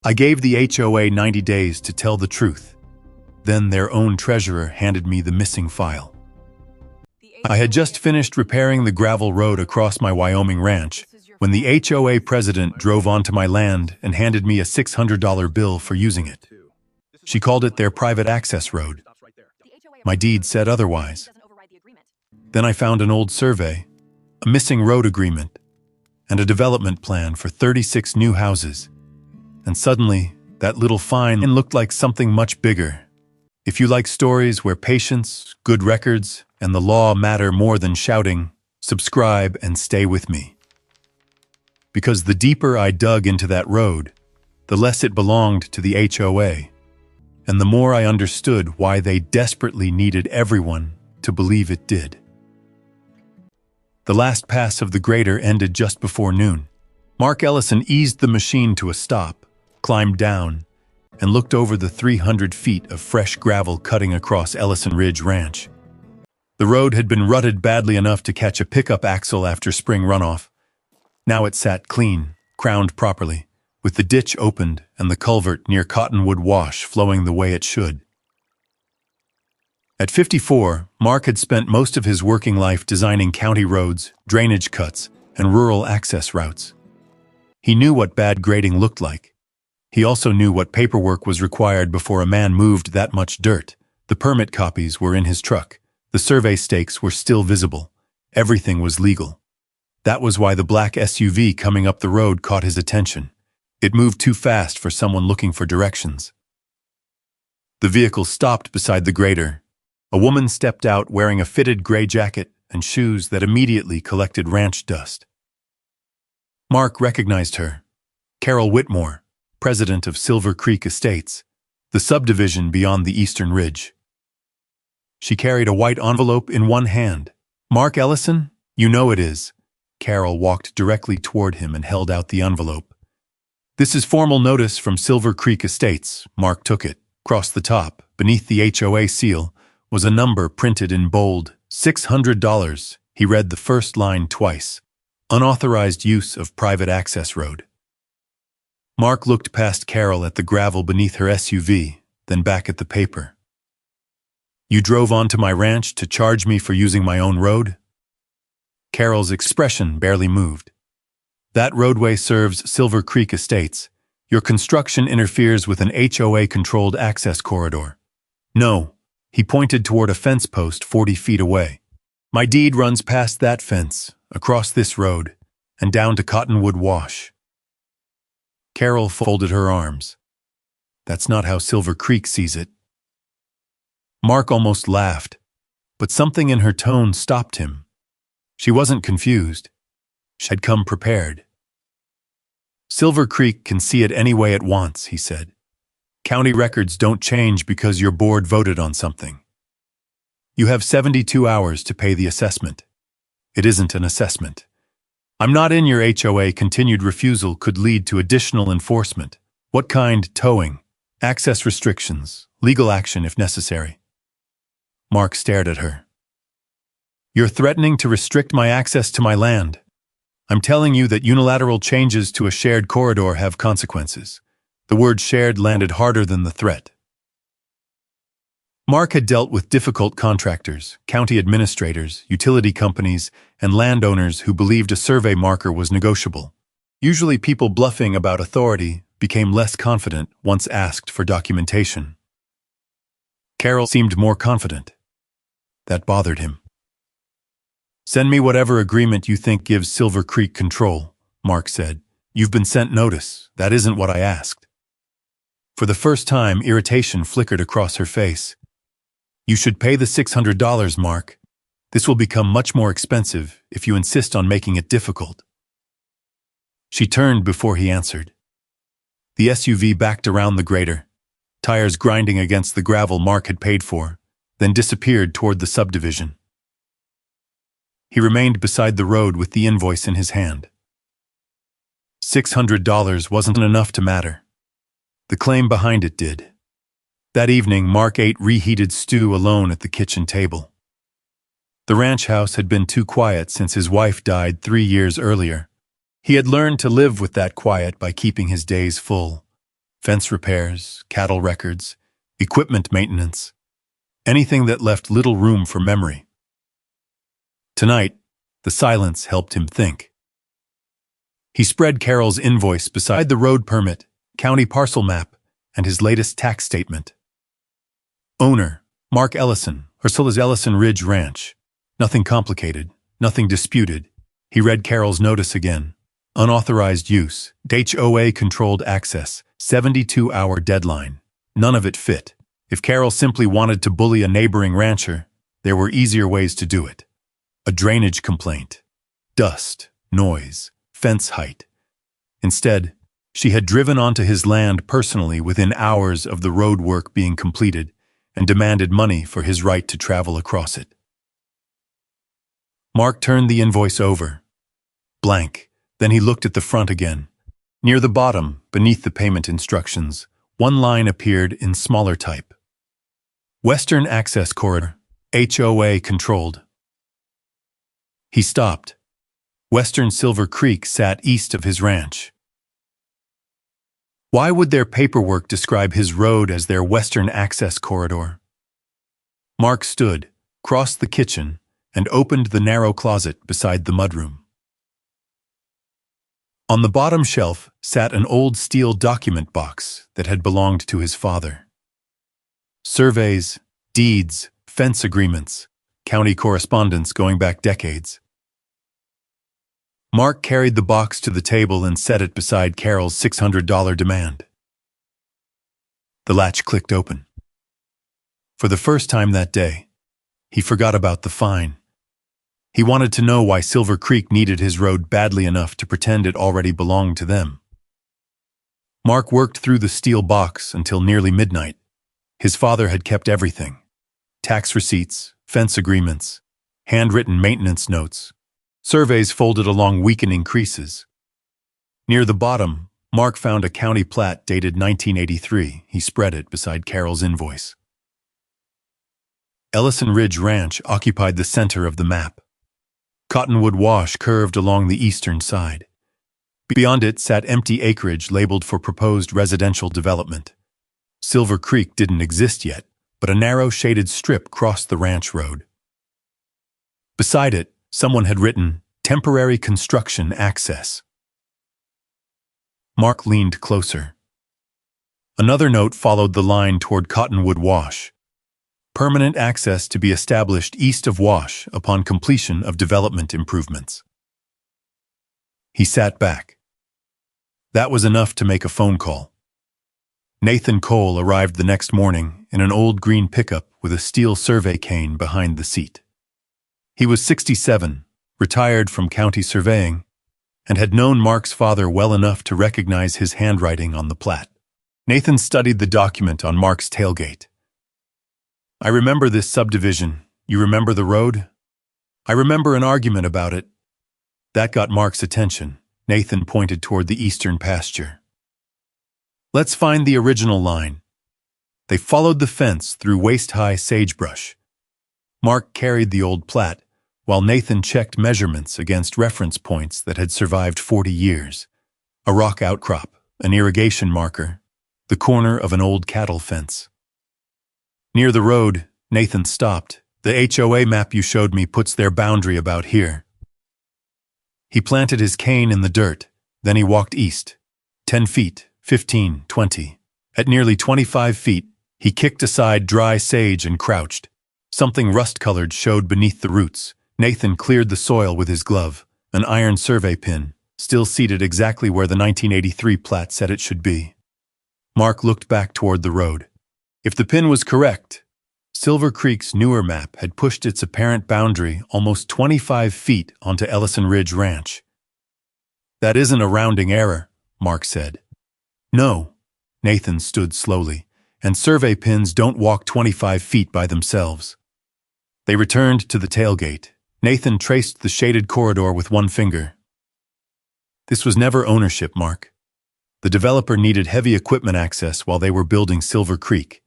I gave the HOA 90 days to tell the truth. Then their own treasurer handed me the missing file. I had just finished repairing the gravel road across my Wyoming ranch when the HOA president drove onto my land and handed me a $600 bill for using it. She called it their private access road. My deed said otherwise. Then I found an old survey, a missing road agreement, and a development plan for 36 new houses. And suddenly, that little fine looked like something much bigger. If you like stories where patience, good records, and the law matter more than shouting, subscribe and stay with me. Because the deeper I dug into that road, the less it belonged to the HOA, and the more I understood why they desperately needed everyone to believe it did. The last pass of the grader ended just before noon. Mark Ellison eased the machine to a stop, climbed down, and looked over the 300 feet of fresh gravel cutting across Ellison Ridge Ranch. The road had been rutted badly enough to catch a pickup axle after spring runoff. Now it sat clean, crowned properly, with the ditch opened and the culvert near Cottonwood Wash flowing the way it should. At 54, Mark had spent most of his working life designing county roads, drainage cuts, and rural access routes. He knew what bad grading looked like. He also knew what paperwork was required before a man moved that much dirt. The permit copies were in his truck. The survey stakes were still visible. Everything was legal. That was why the black SUV coming up the road caught his attention. It moved too fast for someone looking for directions. The vehicle stopped beside the grader. A woman stepped out wearing a fitted gray jacket and shoes that immediately collected ranch dust. Mark recognized her. Carol Whitmore, president of Silver Creek Estates, the subdivision beyond the Eastern Ridge. She carried a white envelope in one hand. "Mark Ellison, you know it is." Carol walked directly toward him and held out the envelope. "This is formal notice from Silver Creek Estates." Mark took it. Across the top, beneath the HOA seal, was a number printed in bold, $600. He read the first line twice. Unauthorized use of private access road. Mark looked past Carol at the gravel beneath her SUV, then back at the paper. "You drove onto my ranch to charge me for using my own road?" Carol's expression barely moved. "That roadway serves Silver Creek Estates. Your construction interferes with an HOA-controlled access corridor." "No." He pointed toward a fence post 40 feet away. "My deed runs past that fence, across this road, and down to Cottonwood Wash." Carol folded her arms. "That's not how Silver Creek sees it." Mark almost laughed, but something in her tone stopped him. She wasn't confused. She had come prepared. "Silver Creek can see it any way it wants," he said. "County records don't change because your board voted on something. You have 72 hours to pay the assessment. It isn't an assessment. I'm not in your HOA. Continued refusal could lead to additional enforcement. What kind? Towing, access restrictions, legal action if necessary." Mark stared at her. "You're threatening to restrict my access to my land. I'm telling you that unilateral changes to a shared corridor have consequences." The word shared landed harder than the threat. Mark had dealt with difficult contractors, county administrators, utility companies, and landowners who believed a survey marker was negotiable. Usually people bluffing about authority became less confident once asked for documentation. Carol seemed more confident. That bothered him. "Send me whatever agreement you think gives Silver Creek control," Mark said. "You've been sent notice. That isn't what I asked." For the first time, irritation flickered across her face. "You should pay the $600, Mark. This will become much more expensive if you insist on making it difficult." She turned before he answered. The SUV backed around the grader, tires grinding against the gravel Mark had paid for, then disappeared toward the subdivision. He remained beside the road with the invoice in his hand. $600 wasn't enough to matter. The claim behind it did. That evening, Mark ate reheated stew alone at the kitchen table. The ranch house had been too quiet since his wife died 3 years earlier. He had learned to live with that quiet by keeping his days full. fence repairs, cattle records, equipment maintenance, anything that left little room for memory. Tonight, the silence helped him think. He spread Carol's invoice beside the road permit, county parcel map, and his latest tax statement. Owner, Mark Ellison, Ursula's Ellison Ridge Ranch. Nothing complicated, nothing disputed. He read Carol's notice again. Unauthorized use, HOA-controlled access, 72-hour deadline. None of it fit. If Carol simply wanted to bully a neighboring rancher, there were easier ways to do it. A drainage complaint. Dust, noise, fence height. Instead, she had driven onto his land personally within hours of the road work being completed and demanded money for his right to travel across it. Mark turned the invoice over. Blank. Then he looked at the front again. Near the bottom, beneath the payment instructions, one line appeared in smaller type. Western Access Corridor, HOA controlled. He stopped. Western Silver Creek sat east of his ranch. Why would their paperwork describe his road as their Western Access Corridor? Mark stood, crossed the kitchen, and opened the narrow closet beside the mudroom. On the bottom shelf sat an old steel document box that had belonged to his father. Surveys, deeds, fence agreements, county correspondence going back decades. Mark carried the box to the table and set it beside Carol's $600 demand. The latch clicked open. For the first time that day, he forgot about the fine. He wanted to know why Silver Creek needed his road badly enough to pretend it already belonged to them. Mark worked through the steel box until nearly midnight. His father had kept everything. Tax receipts, fence agreements, handwritten maintenance notes, surveys folded along weakening creases. Near the bottom, Mark found a county plat dated 1983. He spread it beside Carol's invoice. Ellison Ridge Ranch occupied the center of the map. Cottonwood Wash curved along the eastern side. Beyond it sat empty acreage labeled for proposed residential development. Silver Creek didn't exist yet, but a narrow shaded strip crossed the ranch road. Beside it, someone had written, "Temporary construction access." Mark leaned closer. Another note followed the line toward Cottonwood Wash. Permanent access to be established east of Wash upon completion of development improvements. He sat back. That was enough to make a phone call. Nathan Cole arrived the next morning in an old green pickup with a steel survey cane behind the seat. He was 67, retired from county surveying, and had known Mark's father well enough to recognize his handwriting on the plat. Nathan studied the document on Mark's tailgate. "I remember this subdivision. You remember the road? I remember an argument about it." That got Mark's attention. Nathan pointed toward the eastern pasture. "Let's find the original line." They followed the fence through waist-high sagebrush. Mark carried the old plat, while Nathan checked measurements against reference points that had survived 40 years. A rock outcrop, an irrigation marker, the corner of an old cattle fence. Near the road, Nathan stopped. "The HOA map you showed me puts their boundary about here." He planted his cane in the dirt, then he walked east. 10 feet, 15, 20. At nearly 25 feet, he kicked aside dry sage and crouched. Something rust-colored showed beneath the roots. Nathan cleared the soil with his glove, an iron survey pin, still seated exactly where the 1983 plat said it should be. Mark looked back toward the road. If the pin was correct, Silver Creek's newer map had pushed its apparent boundary almost 25 feet onto Ellison Ridge Ranch. "That isn't a rounding error," Mark said. "No." Nathan stood slowly, "and survey pins don't walk 25 feet by themselves." They returned to the tailgate. Nathan traced the shaded corridor with one finger. "This was never ownership, Mark. The developer needed heavy equipment access while they were building Silver Creek.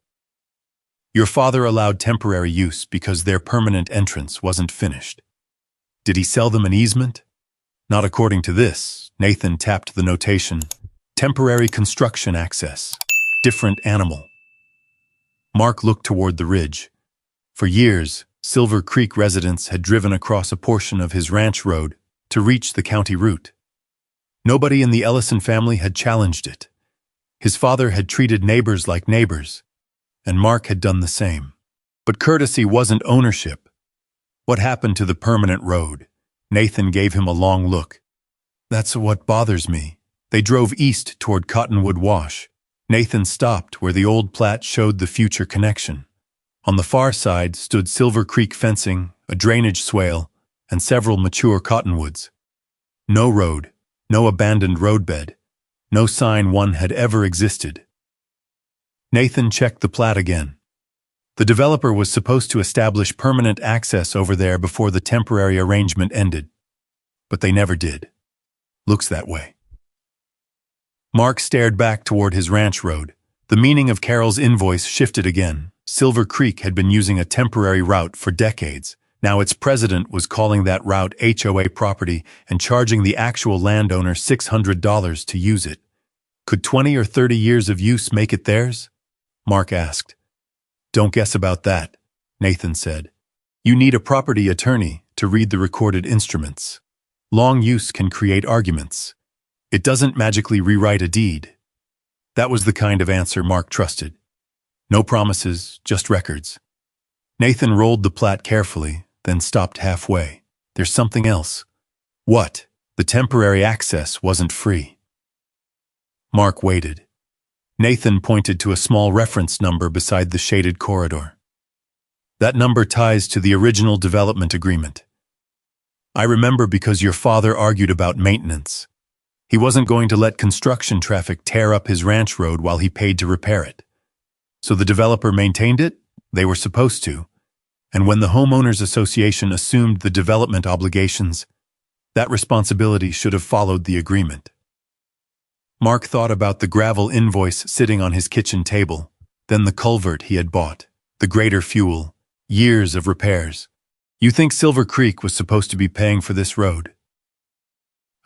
Your father allowed temporary use because their permanent entrance wasn't finished. Did he sell them an easement? Not according to this." Nathan tapped the notation. Temporary construction access. Different animal. Mark looked toward the ridge. For years, Silver Creek residents had driven across a portion of his ranch road to reach the county route. Nobody in the Ellison family had challenged it. His father had treated neighbors like neighbors, and Mark had done the same. But courtesy wasn't ownership. What happened to the permanent road? Nathan gave him a long look. That's what bothers me. They drove east toward Cottonwood Wash. Nathan stopped where the old plat showed the future connection. On the far side stood Silver Creek fencing, a drainage swale, and several mature cottonwoods. No road, no abandoned roadbed, no sign one had ever existed. Nathan checked the plat again. The developer was supposed to establish permanent access over there before the temporary arrangement ended. But they never did. Looks that way. Mark stared back toward his ranch road. The meaning of Carol's invoice shifted again. Silver Creek had been using a temporary route for decades. Now its president was calling that route HOA property and charging the actual landowner $600 to use it. Could 20 or 30 years of use make it theirs? Mark asked. Don't guess about that, Nathan said. You need a property attorney to read the recorded instruments. Long use can create arguments. It doesn't magically rewrite a deed. That was the kind of answer Mark trusted. No promises, just records. Nathan rolled the plat carefully, then stopped halfway. There's something else. What? The temporary access wasn't free. Mark waited. Nathan pointed to a small reference number beside the shaded corridor. That number ties to the original development agreement. I remember because your father argued about maintenance. He wasn't going to let construction traffic tear up his ranch road while he paid to repair it. So the developer maintained it? They were supposed to. And when the homeowners association assumed the development obligations, that responsibility should have followed the agreement. Mark thought about the gravel invoice sitting on his kitchen table, then the culvert he had bought, the greater fuel, years of repairs. You think Silver Creek was supposed to be paying for this road?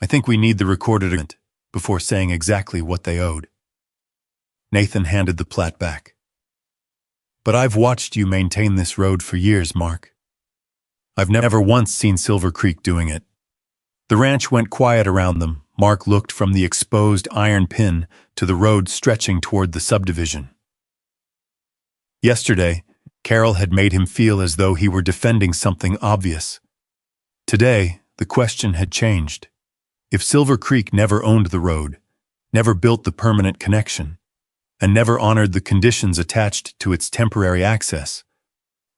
I think we need the recorded agreement before saying exactly what they owed. Nathan handed the plat back. But I've watched you maintain this road for years, Mark. I've never once seen Silver Creek doing it. The ranch went quiet around them. Mark looked from the exposed iron pin to the road stretching toward the subdivision. Yesterday, Carol had made him feel as though he were defending something obvious. Today, the question had changed. If Silver Creek never owned the road, never built the permanent connection, and never honored the conditions attached to its temporary access,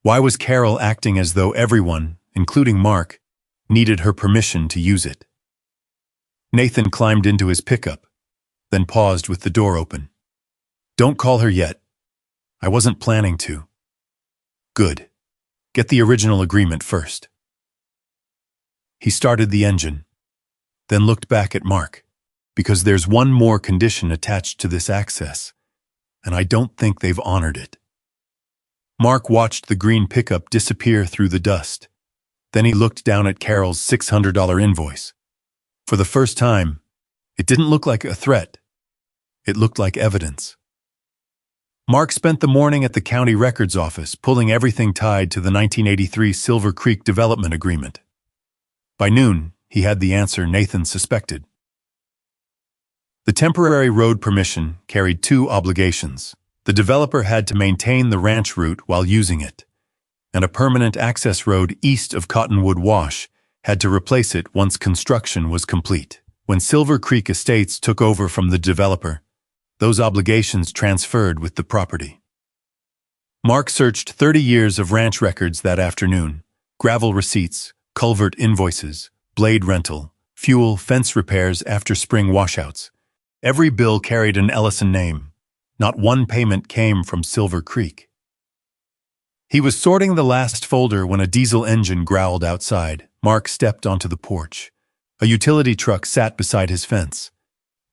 why was Carol acting as though everyone, including Mark, needed her permission to use it? Nathan climbed into his pickup, then paused with the door open. Don't call her yet. I wasn't planning to. Good. Get the original agreement first. He started the engine, then looked back at Mark, because there's one more condition attached to this access, and I don't think they've honored it. Mark watched the green pickup disappear through the dust. Then he looked down at Carol's $600 invoice. For the first time, it didn't look like a threat. It looked like evidence. Mark spent the morning at the county records office, pulling everything tied to the 1983 Silver Creek Development Agreement. By noon, he had the answer Nathan suspected. The temporary road permission carried two obligations. The developer had to maintain the ranch route while using it, and a permanent access road east of Cottonwood Wash had to replace it once construction was complete. When Silver Creek Estates took over from the developer, those obligations transferred with the property. Mark searched 30 years of ranch records that afternoon: gravel receipts, culvert invoices, blade rental, fuel, fence repairs after spring washouts. Every bill carried an Ellison name. Not one payment came from Silver Creek. He was sorting the last folder when a diesel engine growled outside. Mark stepped onto the porch. A utility truck sat beside his fence.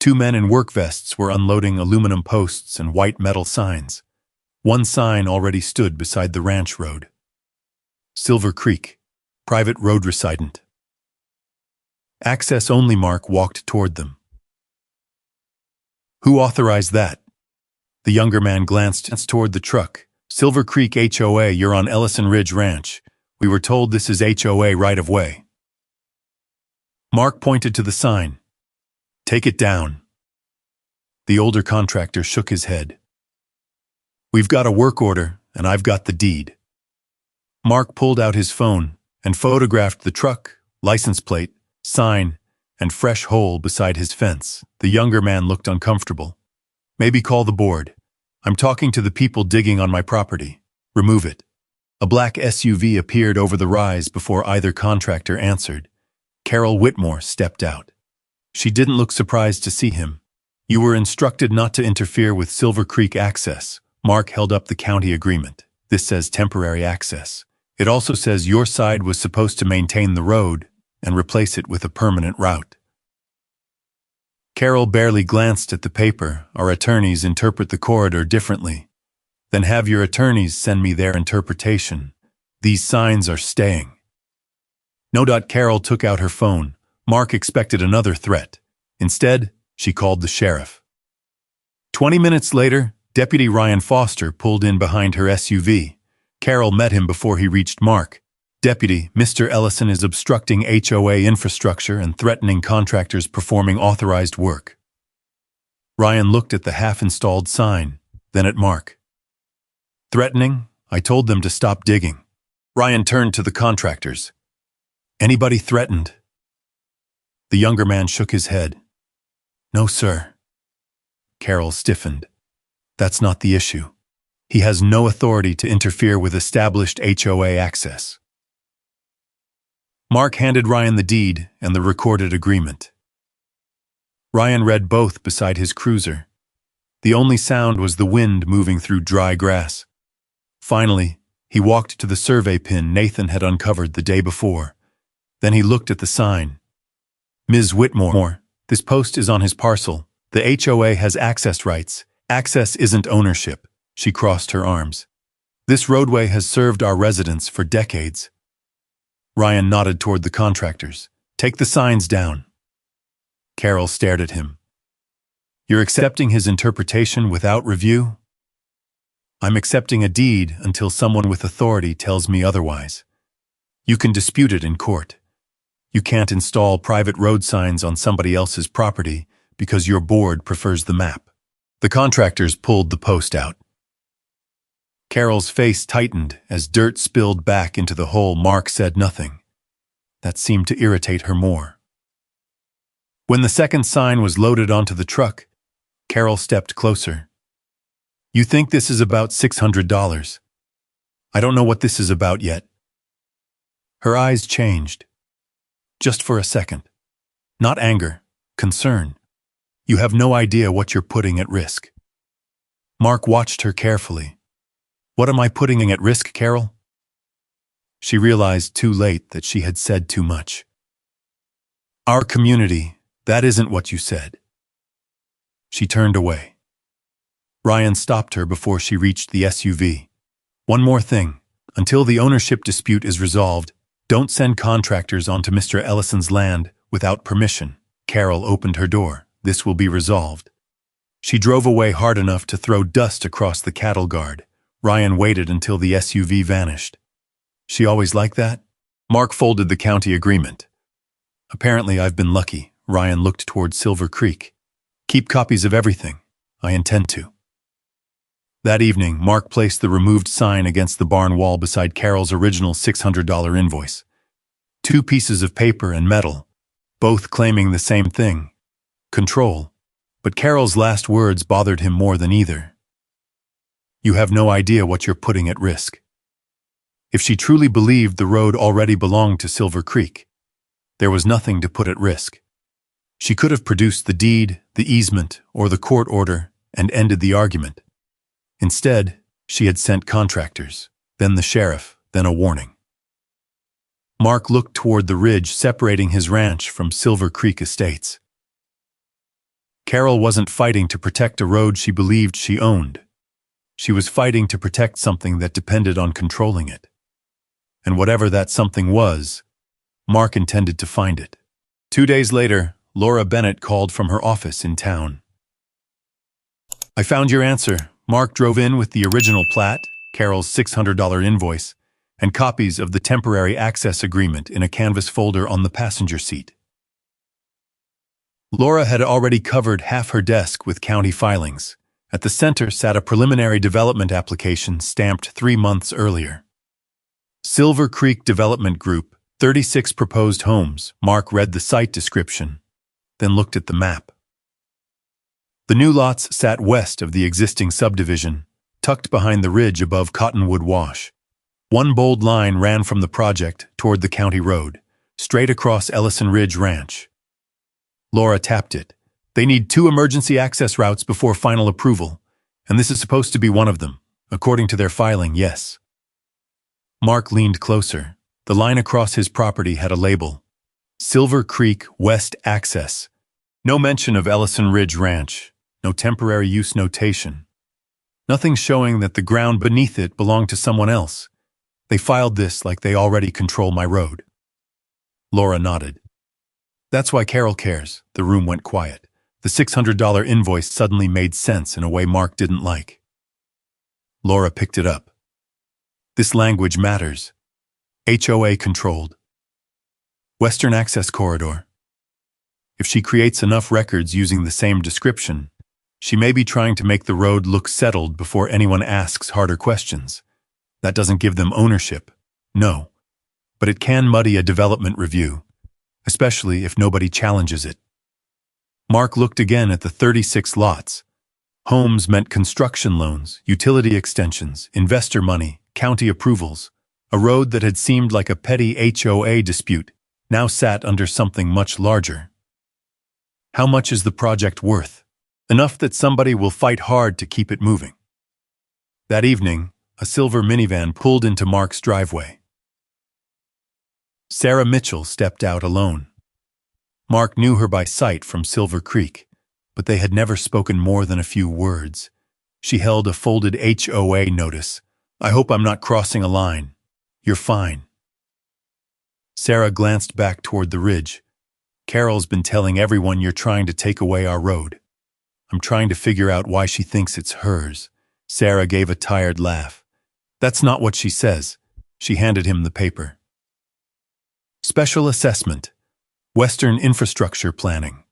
Two men in work vests were unloading aluminum posts and white metal signs. One sign already stood beside the ranch road. Silver Creek, private road resident. Access only. Mark walked toward them. Who authorized that? The younger man glanced toward the truck. Silver Creek HOA, you're on Ellison Ridge Ranch. We were told this is HOA right-of-way. Mark pointed to the sign. Take it down. The older contractor shook his head. We've got a work order, and I've got the deed. Mark pulled out his phone and photographed the truck, license plate, sign, and fresh hole beside his fence. The younger man looked uncomfortable. Maybe call the board. I'm talking to the people digging on my property. Remove it. A black SUV appeared over the rise before either contractor answered. Carol Whitmore stepped out. She didn't look surprised to see him. You were instructed not to interfere with Silver Creek access. Mark held up the county agreement. This says temporary access. It also says your side was supposed to maintain the road and replace it with a permanent route. Carol barely glanced at the paper. Our attorneys interpret the corridor differently. Then have your attorneys send me their interpretation. These signs are staying. No. Carol took out her phone. Mark expected another threat. Instead, she called the sheriff. 20 minutes later, Deputy Ryan Foster pulled in behind her SUV. Carol met him before he reached Mark. Deputy, Mr. Ellison is obstructing HOA infrastructure and threatening contractors performing authorized work. Ryan looked at the half-installed sign, then at Mark. Threatening? I told them to stop digging. Ryan turned to the contractors. Anybody threatened? The younger man shook his head. No, sir. Carol stiffened. That's not the issue. He has no authority to interfere with established HOA access. Mark handed Ryan the deed and the recorded agreement. Ryan read both beside his cruiser. The only sound was the wind moving through dry grass. Finally, he walked to the survey pin Nathan had uncovered the day before. Then he looked at the sign. Ms. Whitmore, this post is on his parcel. The HOA has access rights. Access isn't ownership. She crossed her arms. This roadway has served our residents for decades. Ryan nodded toward the contractors. Take the signs down. Carol stared at him. You're accepting his interpretation without review? I'm accepting a deed until someone with authority tells me otherwise. You can dispute it in court. You can't install private road signs on somebody else's property because your board prefers the map. The contractors pulled the post out. Carol's face tightened as dirt spilled back into the hole. Mark said nothing. That seemed to irritate her more. When the second sign was loaded onto the truck, Carol stepped closer. You think this is about $600? I don't know what this is about yet. Her eyes changed. Just for a second. Not anger, concern. You have no idea what you're putting at risk. Mark watched her carefully. What am I putting at risk, Carol? She realized too late that she had said too much. Our community, that isn't what you said. She turned away. Ryan stopped her before she reached the SUV. One more thing. Until the ownership dispute is resolved, don't send contractors onto Mr. Ellison's land without permission. Carol opened her door. This will be resolved. She drove away hard enough to throw dust across the cattle guard. Ryan waited until the SUV vanished. She always like that? Mark folded the county agreement. Apparently I've been lucky. Ryan looked toward Silver Creek. Keep copies of everything. I intend to. That evening, Mark placed the removed sign against the barn wall beside Carol's original $600 invoice. 2 pieces of paper and metal, both claiming the same thing. Control. But Carol's last words bothered him more than either. You have no idea what you're putting at risk. If she truly believed the road already belonged to Silver Creek, there was nothing to put at risk. She could have produced the deed, the easement, or the court order and ended the argument. Instead, she had sent contractors, then the sheriff, then a warning. Mark looked toward the ridge separating his ranch from Silver Creek Estates. Carol wasn't fighting to protect a road she believed she owned. She was fighting to protect something that depended on controlling it. And whatever that something was, Mark intended to find it. 2 days later, Laura Bennett called from her office in town. I found your answer. Mark drove in with the original plat, Carol's $600 invoice, and copies of the temporary access agreement in a canvas folder on the passenger seat. Laura had already covered half her desk with county filings. At the center sat a preliminary development application stamped 3 months earlier. Silver Creek Development Group, 36 proposed homes. Mark read the site description, then looked at the map. The new lots sat west of the existing subdivision, tucked behind the ridge above Cottonwood Wash. One bold line ran from the project toward the county road, straight across Ellison Ridge Ranch. Laura tapped it. They need 2 emergency access routes before final approval, and this is supposed to be one of them. According to their filing, yes. Mark leaned closer. The line across his property had a label: Silver Creek West Access. No mention of Ellison Ridge Ranch. No temporary use notation. Nothing showing that the ground beneath it belonged to someone else. They filed this like they already control my road. Laura nodded. That's why Carol cares. The room went quiet. The $600 invoice suddenly made sense in a way Mark didn't like. Laura picked it up. This language matters. HOA controlled. Western Access Corridor. If she creates enough records using the same description, she may be trying to make the road look settled before anyone asks harder questions. That doesn't give them ownership, no. But it can muddy a development review, especially if nobody challenges it. Mark looked again at the 36 lots. Homes meant construction loans, utility extensions, investor money, county approvals. A road that had seemed like a petty HOA dispute now sat under something much larger. How much is the project worth? Enough that somebody will fight hard to keep it moving. That evening, a silver minivan pulled into Mark's driveway. Sarah Mitchell stepped out alone. Mark knew her by sight from Silver Creek, but they had never spoken more than a few words. She held a folded HOA notice. I hope I'm not crossing a line. You're fine. Sarah glanced back toward the ridge. Carol's been telling everyone you're trying to take away our road. I'm trying to figure out why she thinks it's hers. Sarah gave a tired laugh. That's not what she says. She handed him the paper. Special assessment. Western infrastructure planning.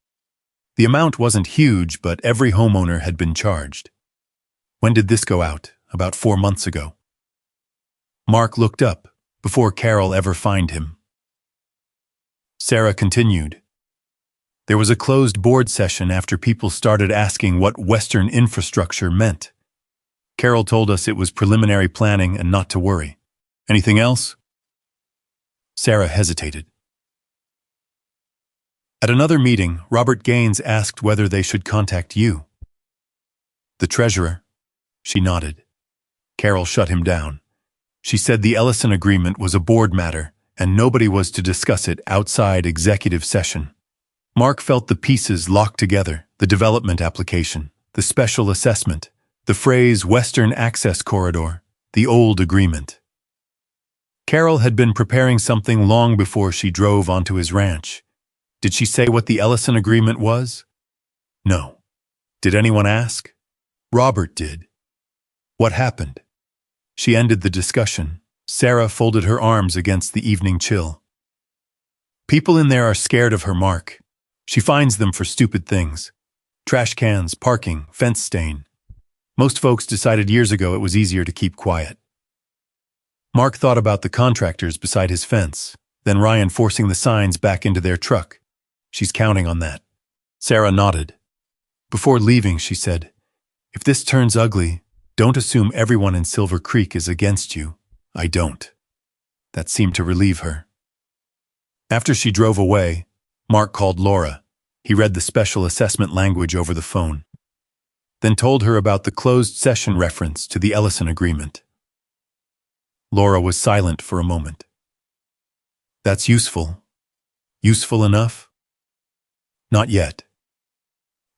The amount wasn't huge, but every homeowner had been charged. When did this go out? About 4 months ago. Mark looked up, before Carol ever fined him. Sarah continued. There was a closed board session after people started asking what Western infrastructure meant. Carol told us it was preliminary planning and not to worry. Anything else? Sarah hesitated. At another meeting, Robert Gaines asked whether they should contact you. The treasurer. She nodded. Carol shut him down. She said the Ellison agreement was a board matter, and nobody was to discuss it outside executive session. Mark felt the pieces locked together: the development application, the special assessment, the phrase Western Access Corridor, the old agreement. Carol had been preparing something long before she drove onto his ranch. Did she say what the Ellison agreement was? No. Did anyone ask? Robert did. What happened? She ended the discussion. Sarah folded her arms against the evening chill. People in there are scared of her, Mark. She fines them for stupid things. Trash cans, parking, fence stain. Most folks decided years ago it was easier to keep quiet. Mark thought about the contractors beside his fence, then Ryan forcing the signs back into their truck. She's counting on that. Sarah nodded. Before leaving, she said, if this turns ugly, don't assume everyone in Silver Creek is against you. I don't. That seemed to relieve her. After she drove away, Mark called Laura. He read the special assessment language over the phone, then told her about the closed session reference to the Ellison agreement. Laura was silent for a moment. That's useful. Useful enough? Not yet.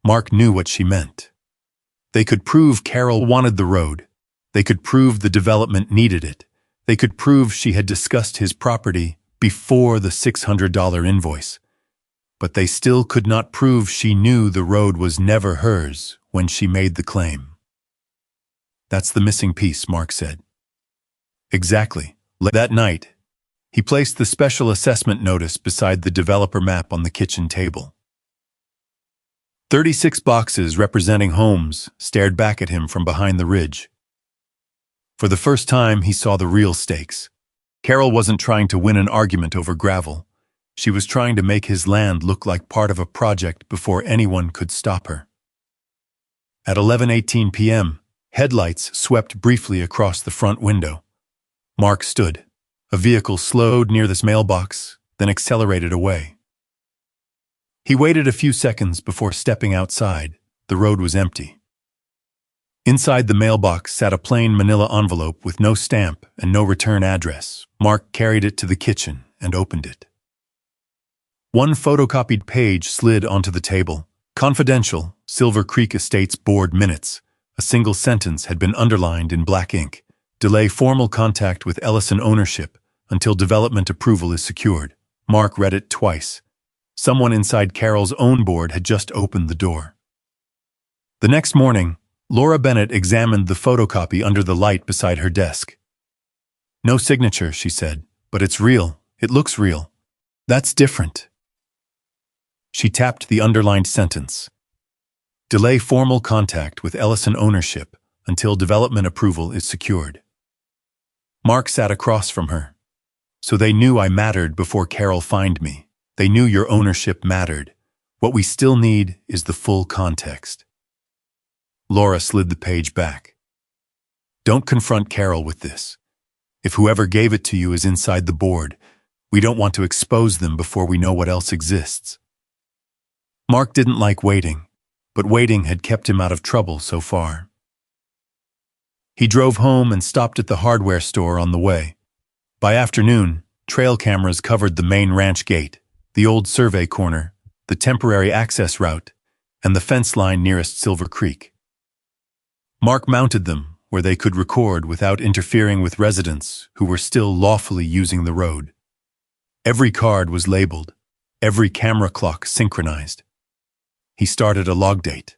Mark knew what she meant. They could prove Carol wanted the road. They could prove the development needed it. They could prove she had discussed his property before the $600 invoice. But they still could not prove she knew the road was never hers when she made the claim. "That's the missing piece," Mark said. "Exactly." That night, he placed the special assessment notice beside the developer map on the kitchen table. 36 boxes representing homes stared back at him from behind the ridge. For the first time, he saw the real stakes. Carol wasn't trying to win an argument over gravel. She was trying to make his land look like part of a project before anyone could stop her. At 11:18 p.m., headlights swept briefly across the front window. Mark stood. A vehicle slowed near this mailbox, then accelerated away. He waited a few seconds before stepping outside. The road was empty. Inside the mailbox sat a plain manila envelope with no stamp and no return address. Mark carried it to the kitchen and opened it. One photocopied page slid onto the table. "Confidential, Silver Creek Estates Board Minutes." A single sentence had been underlined in black ink. "Delay formal contact with Ellison ownership until development approval is secured." Mark read it twice. Someone inside Carol's own board had just opened the door. The next morning, Laura Bennett examined the photocopy under the light beside her desk. "No signature," she said, "but it's real. It looks real. That's different." She tapped the underlined sentence. "Delay formal contact with Ellison ownership until development approval is secured." Mark sat across from her. "So they knew I mattered before Carol fined me. They knew your ownership mattered. What we still need is the full context." Laura slid the page back. "Don't confront Carol with this. If whoever gave it to you is inside the board, we don't want to expose them before we know what else exists." Mark didn't like waiting, but waiting had kept him out of trouble so far. He drove home and stopped at the hardware store on the way. By afternoon, trail cameras covered the main ranch gate, the old survey corner, the temporary access route, and the fence line nearest Silver Creek. Mark mounted them where they could record without interfering with residents who were still lawfully using the road. Every card was labeled, every camera clock synchronized. He started a log date.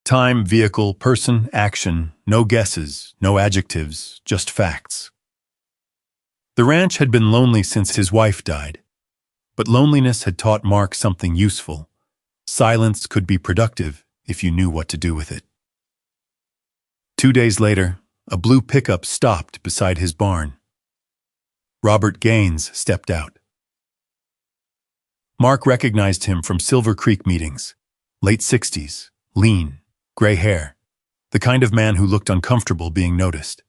Time, vehicle, person, action, no guesses, no adjectives, just facts. The ranch had been lonely since his wife died, but loneliness had taught Mark something useful. Silence could be productive if you knew what to do with it. 2 days later, a blue pickup stopped beside his barn. Robert Gaines stepped out. Mark recognized him from Silver Creek meetings. Late 60s, lean, gray hair, the kind of man who looked uncomfortable being noticed.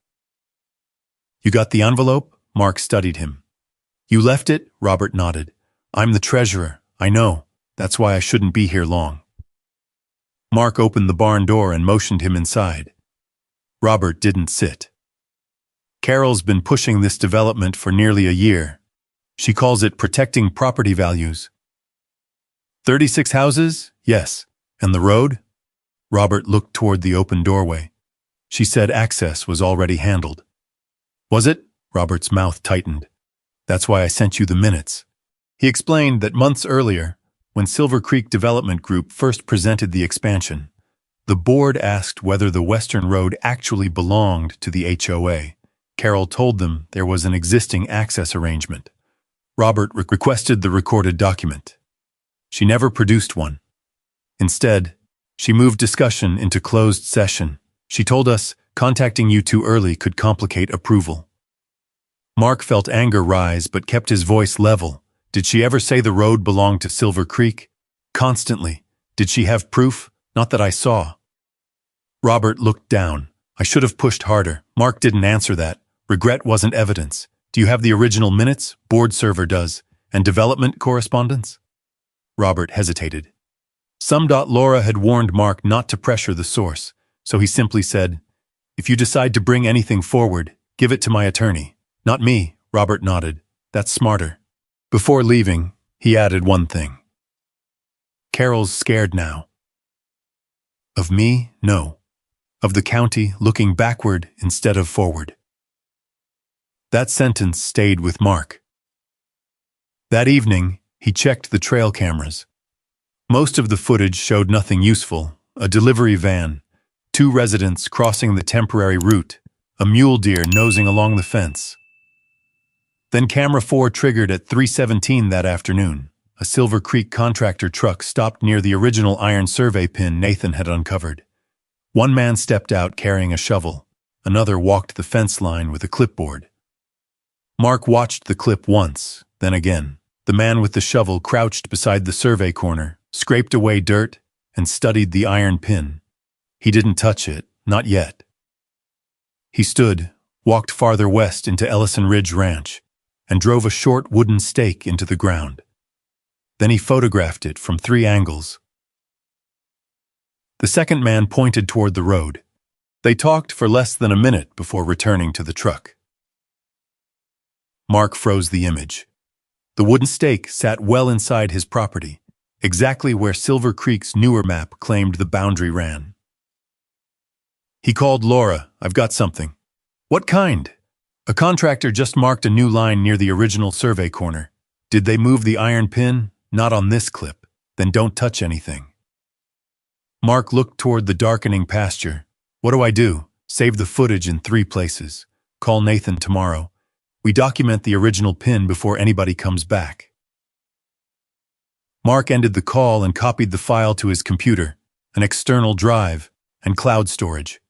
"You got the envelope?" Mark studied him. "You left it?" Robert nodded. "I'm the treasurer. I know. That's why I shouldn't be here long." Mark opened the barn door and motioned him inside. Robert didn't sit. "Carol's been pushing this development for nearly a year. She calls it protecting property values." 36 houses? Yes. And the road? Robert looked toward the open doorway. "She said access was already handled." "Was it?" Robert's mouth tightened. "That's why I sent you the minutes." He explained that months earlier, when Silver Creek Development Group first presented the expansion, the board asked whether the Western Road actually belonged to the HOA. Carol told them there was an existing access arrangement. Robert requested the recorded document. She never produced one. Instead, she moved discussion into closed session. She told us contacting you too early could complicate approval. Mark felt anger rise but kept his voice level. Did she ever say the road belonged to Silver Creek? Constantly. Did she have proof? Not that I saw. Robert looked down. "I should have pushed harder." Mark didn't answer that. Regret wasn't evidence. "Do you have the original minutes?" "Board server does." "And development correspondence?" Robert hesitated. Laura had warned Mark not to pressure the source, so he simply said, "If you decide to bring anything forward, give it to my attorney." "Not me," Robert nodded. "That's smarter." Before leaving, he added one thing. "Carol's scared now." "Of me? No. Of the county looking backward instead of forward." That sentence stayed with Mark. That evening, he checked the trail cameras. Most of the footage showed nothing useful: a delivery van, Two residents crossing the temporary route, a mule deer nosing along the fence. Then camera 4 triggered at 3:17 that afternoon. A Silver Creek contractor truck stopped near the original iron survey pin Nathan had uncovered. One man stepped out carrying a shovel. Another walked the fence line with a clipboard. Mark watched the clip once, then again. The man with the shovel crouched beside the survey corner, scraped away dirt, and studied the iron pin. He didn't touch it, not yet. He stood, walked farther west into Ellison Ridge Ranch, and drove a short wooden stake into the ground. Then he photographed it from 3 angles. The second man pointed toward the road. They talked for less than a minute before returning to the truck. Mark froze the image. The wooden stake sat well inside his property, exactly where Silver Creek's newer map claimed the boundary ran. He called Laura. "I've got something." "What kind?" "A contractor just marked a new line near the original survey corner." "Did they move the iron pin?" "Not on this clip." "Then don't touch anything." Mark looked toward the darkening pasture. "What do I do?" "Save the footage in 3 places. Call Nathan tomorrow. We document the original pin before anybody comes back." Mark ended the call and copied the file to his computer, an external drive, and cloud storage.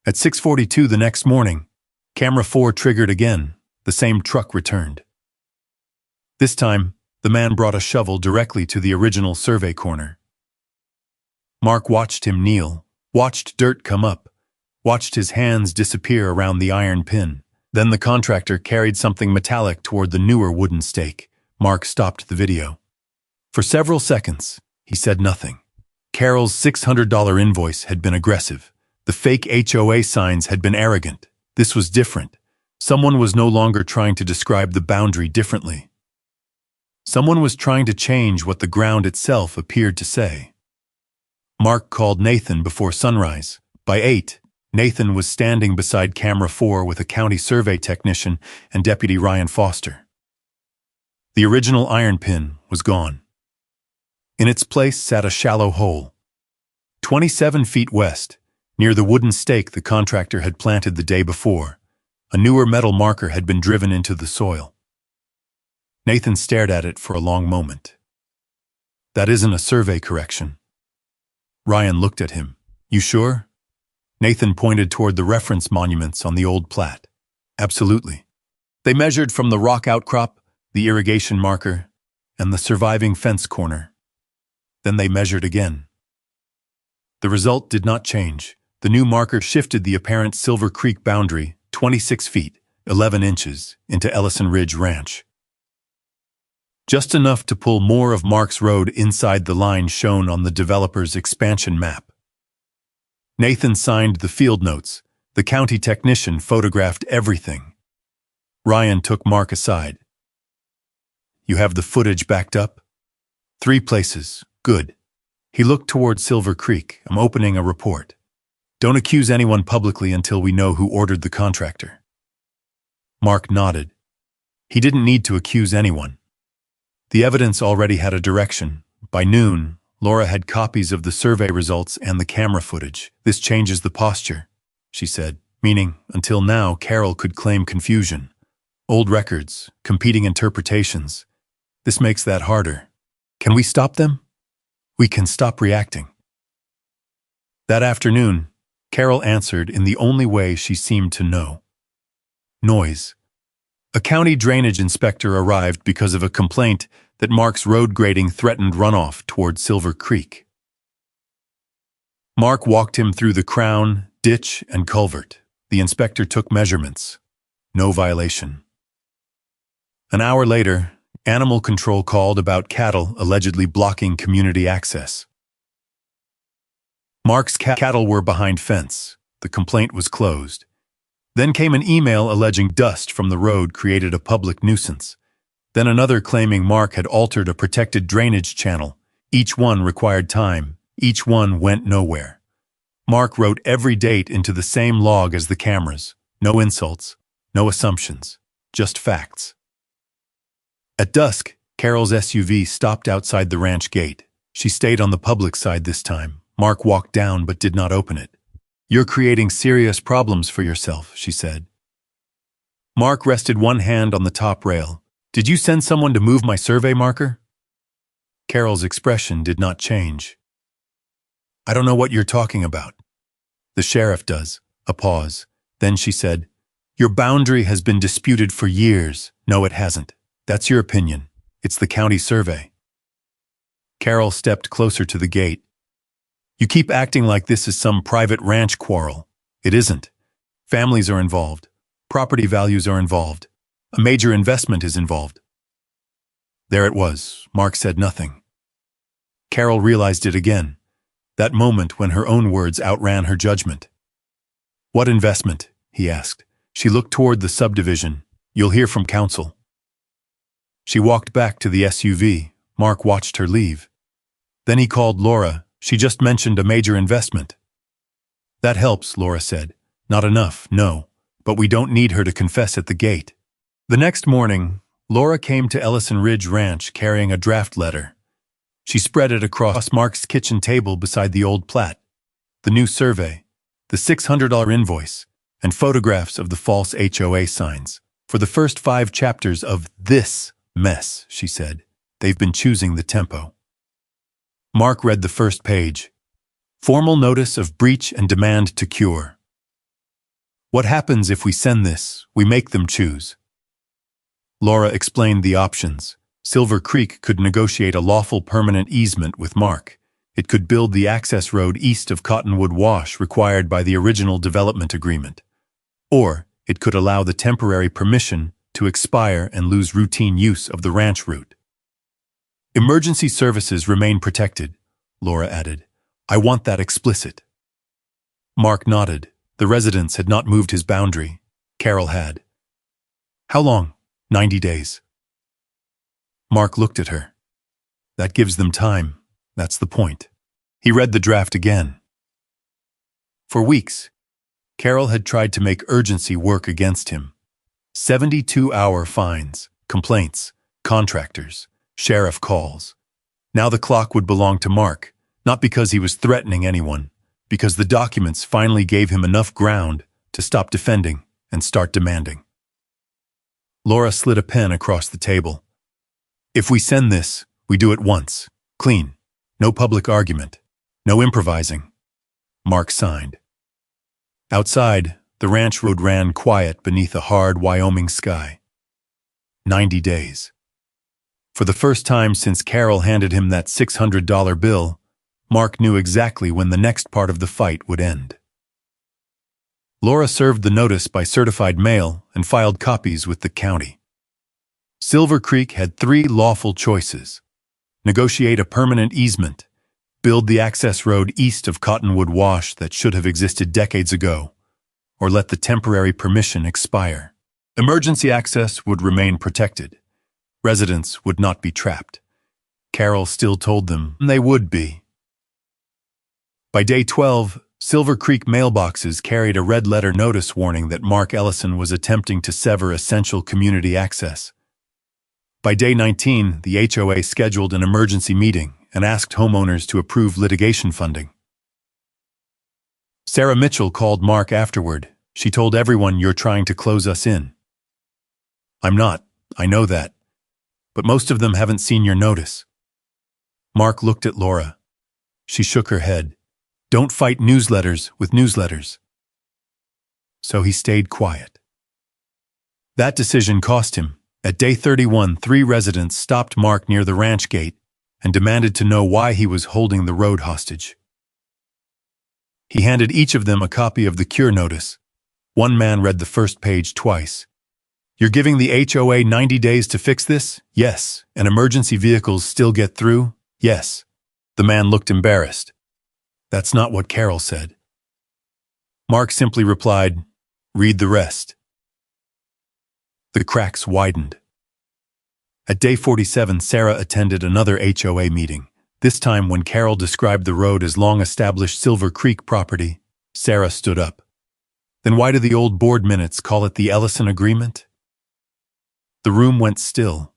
At 6:42 the next morning, camera 4 triggered again. The same truck returned. This time, the man brought a shovel directly to the original survey corner. Mark watched him kneel, watched dirt come up, watched his hands disappear around the iron pin. Then the contractor carried something metallic toward the newer wooden stake. Mark stopped the video. For several seconds, he said nothing. Carol's $600 invoice had been aggressive. The fake HOA signs had been arrogant. This was different. Someone was no longer trying to describe the boundary differently. Someone was trying to change what the ground itself appeared to say. Mark called Nathan before sunrise. By 8, Nathan was standing beside camera 4 with a county survey technician and Deputy Ryan Foster. The original iron pin was gone. In its place sat a shallow hole. 27 feet west, near the wooden stake the contractor had planted the day before, a newer metal marker had been driven into the soil. Nathan stared at it for a long moment. "That isn't a survey correction." Ryan looked at him. "You sure?" Nathan pointed toward the reference monuments on the old plat. "Absolutely. They measured from the rock outcrop, the irrigation marker, and the surviving fence corner. Then they measured again. The result did not change. The new marker shifted the apparent Silver Creek boundary 26 feet, 11 inches, into Ellison Ridge Ranch. Just enough to pull more of Mark's road inside the line shown on the developer's expansion map. Nathan signed the field notes. The county technician photographed everything. Ryan took Mark aside. "You have the footage backed up?" "3 places. Good." He looked toward Silver Creek. "I'm opening a report. Don't accuse anyone publicly until we know who ordered the contractor." Mark nodded. He didn't need to accuse anyone. The evidence already had a direction. By noon, Laura had copies of the survey results and the camera footage. "This changes the posture," she said, meaning, until now, Carol could claim confusion. Old records, competing interpretations. This makes that harder. "Can we stop them?" "We can stop reacting." That afternoon, Carol answered in the only way she seemed to know. Noise. A county drainage inspector arrived because of a complaint that Mark's road grading threatened runoff toward Silver Creek. Mark walked him through the crown, ditch, and culvert. The inspector took measurements. No violation. An hour later, animal control called about cattle allegedly blocking community access. Mark's cattle were behind fence. The complaint was closed. Then came an email alleging dust from the road created a public nuisance. Then another claiming Mark had altered a protected drainage channel. Each one required time. Each one went nowhere. Mark wrote every date into the same log as the cameras. No insults, no assumptions, just facts. At dusk, Carol's SUV stopped outside the ranch gate. She stayed on the public side this time, Mark walked down but did not open it. "You're creating serious problems for yourself," she said. Mark rested one hand on the top rail. "Did you send someone to move my survey marker?" Carol's expression did not change. "I don't know what you're talking about." "The sheriff does." A pause. Then she said, "Your boundary has been disputed for years." "No, it hasn't. That's your opinion. It's the county survey." Carol stepped closer to the gate. "You keep acting like this is some private ranch quarrel. It isn't. Families are involved. Property values are involved. A major investment is involved." There it was. Mark said nothing. Carol realized it again. That moment when her own words outran her judgment. "What investment?" he asked. She looked toward the subdivision. "You'll hear from council." She walked back to the SUV. Mark watched her leave. Then he called Laura. "She just mentioned a major investment." "That helps," Laura said. "Not enough, no. But we don't need her to confess at the gate." The next morning, Laura came to Ellison Ridge Ranch carrying a draft letter. She spread it across Mark's kitchen table beside the old plat, the new survey, the $600 invoice, and photographs of the false HOA signs. "For the first 5 chapters of this mess," she said, "they've been choosing the tempo." Mark read the first page. "Formal notice of breach and demand to cure. What happens if we send this? We make them choose." Laura explained the options. Silver Creek could negotiate a lawful permanent easement with Mark. It could build the access road east of Cottonwood Wash required by the original development agreement. Or it could allow the temporary permission to expire and lose routine use of the ranch route. "Emergency services remain protected," Laura added. "I want that explicit." Mark nodded. The residents had not moved his boundary. Carol had. "How long?" 90 days. Mark looked at her. "That gives them time. That's the point." He read the draft again. For weeks, Carol had tried to make urgency work against him. 72-hour fines, complaints, contractors, sheriff calls. Now the clock would belong to Mark, not because he was threatening anyone, because the documents finally gave him enough ground to stop defending and start demanding. Laura slid a pen across the table. "If we send this, we do it once. Clean. No public argument. No improvising." Mark signed. Outside, the ranch road ran quiet beneath a hard Wyoming sky. 90 days. For the first time since Carol handed him that $600 bill, Mark knew exactly when the next part of the fight would end. Laura served the notice by certified mail and filed copies with the county. Silver Creek had 3 lawful choices: negotiate a permanent easement, build the access road east of Cottonwood Wash that should have existed decades ago, or let the temporary permission expire. Emergency access would remain protected. Residents would not be trapped. Carol still told them they would be. By day 12, Silver Creek mailboxes carried a red letter notice warning that Mark Ellison was attempting to sever essential community access. By day 19, the HOA scheduled an emergency meeting and asked homeowners to approve litigation funding. Sarah Mitchell called Mark afterward. She told everyone, "You're trying to close us in." "I'm not. I know that. But most of them haven't seen your notice." Mark looked at Laura. She shook her head. "Don't fight newsletters with newsletters." So he stayed quiet. That decision cost him. At day 31, 3 residents stopped Mark near the ranch gate and demanded to know why he was holding the road hostage. He handed each of them a copy of the cure notice. One man read the first page twice. "You're giving the HOA 90 days to fix this?" "Yes." "And emergency vehicles still get through?" "Yes." The man looked embarrassed. "That's not what Carol said." Mark simply replied, "Read the rest." The cracks widened. At day 47, Sarah attended another HOA meeting. This time, when Carol described the road as long-established Silver Creek property, Sarah stood up. "Then why do the old board minutes call it the Ellison Agreement?" The room went still.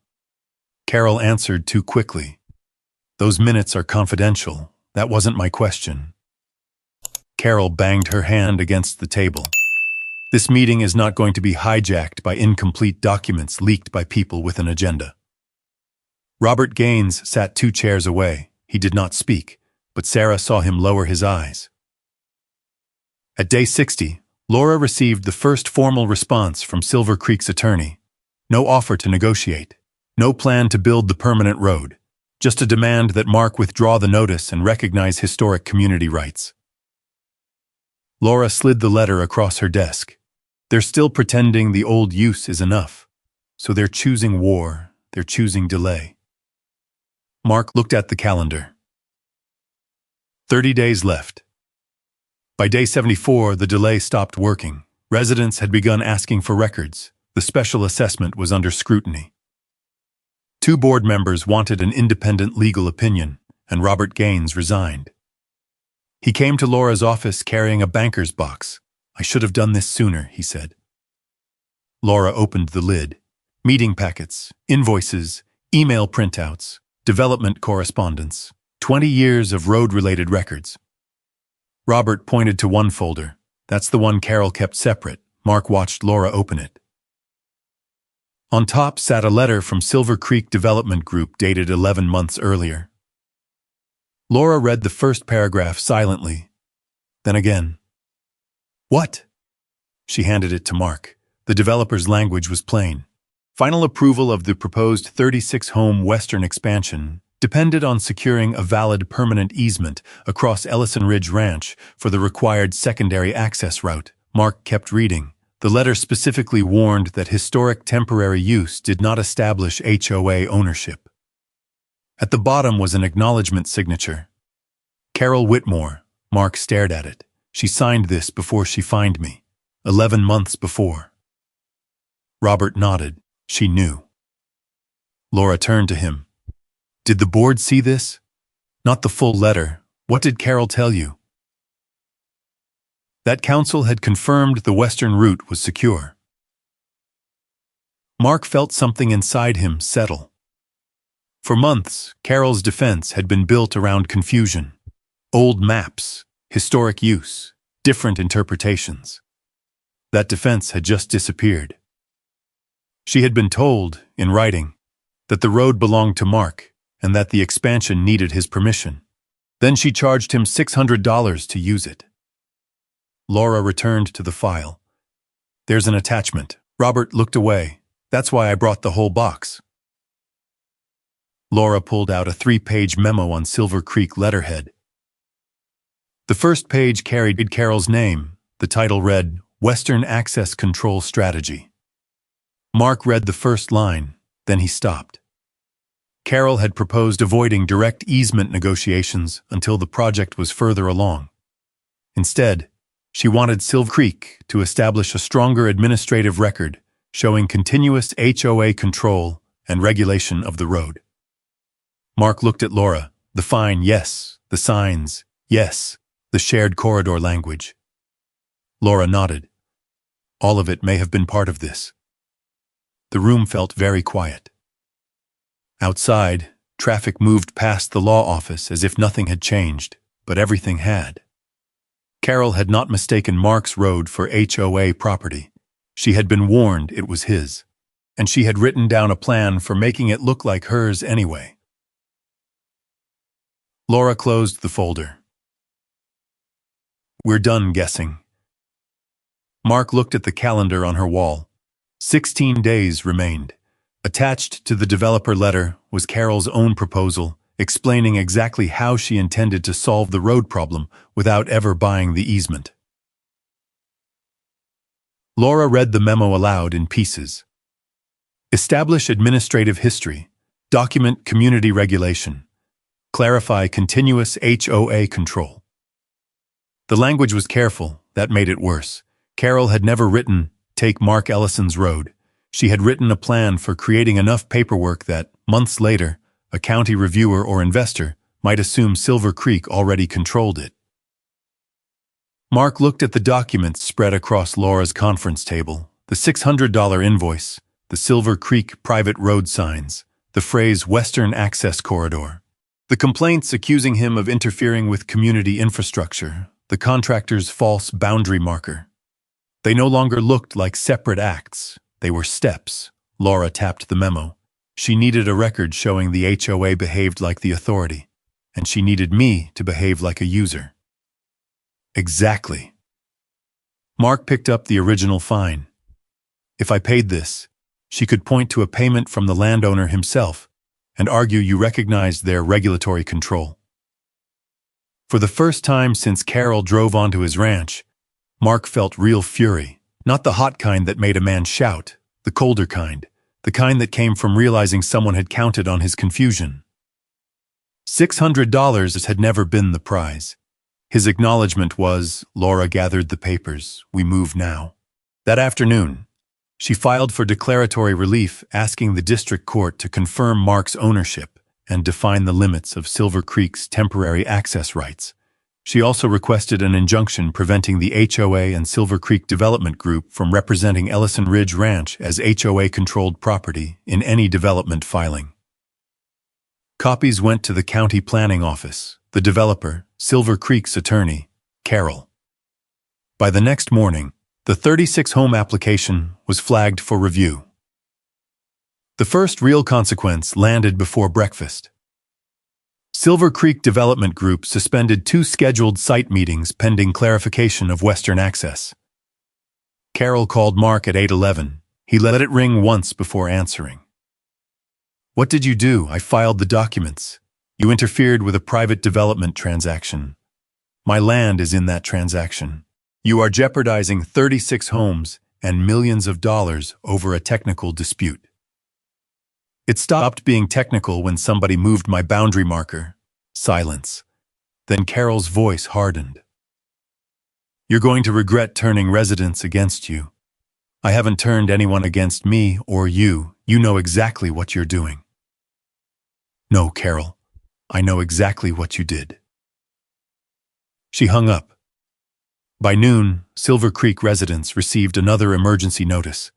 Carol answered too quickly. "Those minutes are confidential. That wasn't my question. Carol banged her hand against the table. This meeting is not going to be hijacked by incomplete documents leaked by people with an agenda. Robert Gaines sat 2 chairs away. He did not speak, but Sarah saw him lower his eyes. At day 60, Laura received the first formal response from Silver Creek's attorney. No offer to negotiate. No plan to build the permanent road. Just a demand that Mark withdraw the notice and recognize historic community rights. Laura slid the letter across her desk. They're still pretending the old use is enough. So they're choosing war. They're choosing delay. Mark looked at the calendar. 30 days left. By day 74, the delay stopped working. Residents had begun asking for records. The special assessment was under scrutiny. 2 board members wanted an independent legal opinion, and Robert Gaines resigned. He came to Laura's office carrying a banker's box. I should have done this sooner, he said. Laura opened the lid. Meeting packets, invoices, email printouts, development correspondence, 20 years of road-related records. Robert pointed to one folder. That's the one Carol kept separate. Mark watched Laura open it. On top sat a letter from Silver Creek Development Group dated 11 months earlier. Laura read the first paragraph silently. Then again. What? She handed it to Mark. The developer's language was plain. Final approval of the proposed 36-home western expansion depended on securing a valid permanent easement across Ellison Ridge Ranch for the required secondary access route. Mark kept reading. The letter specifically warned that historic temporary use did not establish HOA ownership. At the bottom was an acknowledgement signature. Carol Whitmore. Mark stared at it. She signed this before she fined me. 11 months before. Robert nodded. She knew. Laura turned to him. Did the board see this? Not the full letter. What did Carol tell you? That council had confirmed the western route was secure. Mark felt something inside him settle. For months, Carol's defense had been built around confusion. Old maps, historic use, different interpretations. That defense had just disappeared. She had been told, in writing, that the road belonged to Mark and that the expansion needed his permission. Then she charged him $600 to use it. Laura returned to the file. There's an attachment. Robert looked away. That's why I brought the whole box. Laura pulled out a 3-page memo on Silver Creek letterhead. The first page carried Carol's name. The title read, Western Access Control Strategy. Mark read the first line, then he stopped. Carol had proposed avoiding direct easement negotiations until the project was further along. Instead, she wanted Silver Creek to establish a stronger administrative record showing continuous HOA control and regulation of the road. Mark looked at Laura. The fine, yes. The signs, yes. The shared corridor language. Laura nodded. All of it may have been part of this. The room felt very quiet. Outside, traffic moved past the law office as if nothing had changed, but everything had. Carol had not mistaken Mark's road for HOA property. She had been warned it was his, and she had written down a plan for making it look like hers anyway. Laura closed the folder. We're done guessing. Mark looked at the calendar on her wall. 16 days remained. Attached to the developer letter was Carol's own proposal, explaining exactly how she intended to solve the road problem without ever buying the easement. Laura read the memo aloud in pieces. Establish administrative history. Document community regulation. Clarify continuous HOA control. The language was careful. That made it worse. Carol had never written, take Mark Ellison's road. She had written a plan for creating enough paperwork that, months later, a county reviewer or investor might assume Silver Creek already controlled it. Mark looked at the documents spread across Laura's conference table, the $600 invoice, the Silver Creek private road signs, the phrase Western Access Corridor. The complaints accusing him of interfering with community infrastructure, the contractor's false boundary marker. They no longer looked like separate acts. They were steps. Laura tapped the memo. She needed a record showing the HOA behaved like the authority, and she needed me to behave like a user. Exactly. Mark picked up the original fine. If I paid this, she could point to a payment from the landowner himself and argue you recognized their regulatory control. For the first time since Carol drove onto his ranch, Mark felt real fury, not the hot kind that made a man shout, the colder kind, the kind that came from realizing someone had counted on his confusion. $600 had never been the prize. His acknowledgement was, Laura gathered the papers, we move now. That afternoon, she filed for declaratory relief, asking the district court to confirm Mark's ownership and define the limits of Silver Creek's temporary access rights. She also requested an injunction preventing the HOA and Silver Creek Development Group from representing Ellison Ridge Ranch as HOA-controlled property in any development filing. Copies went to the county planning office, the developer, Silver Creek's attorney, Carol. By the next morning, the 36-home application was flagged for review. The first real consequence landed before breakfast. Silver Creek Development Group suspended 2 scheduled site meetings pending clarification of Western access. Carol called Mark at 8:11. He let it ring once before answering. What did you do? I filed the documents. You interfered with a private development transaction. My land is in that transaction. You are jeopardizing 36 homes and millions of dollars over a technical dispute. It stopped being technical when somebody moved my boundary marker. Silence. Then Carol's voice hardened. You're going to regret turning residents against you. I haven't turned anyone against me or you. You know exactly what you're doing. No, Carol. I know exactly what you did. She hung up. By noon, Silver Creek residents received another emergency notice.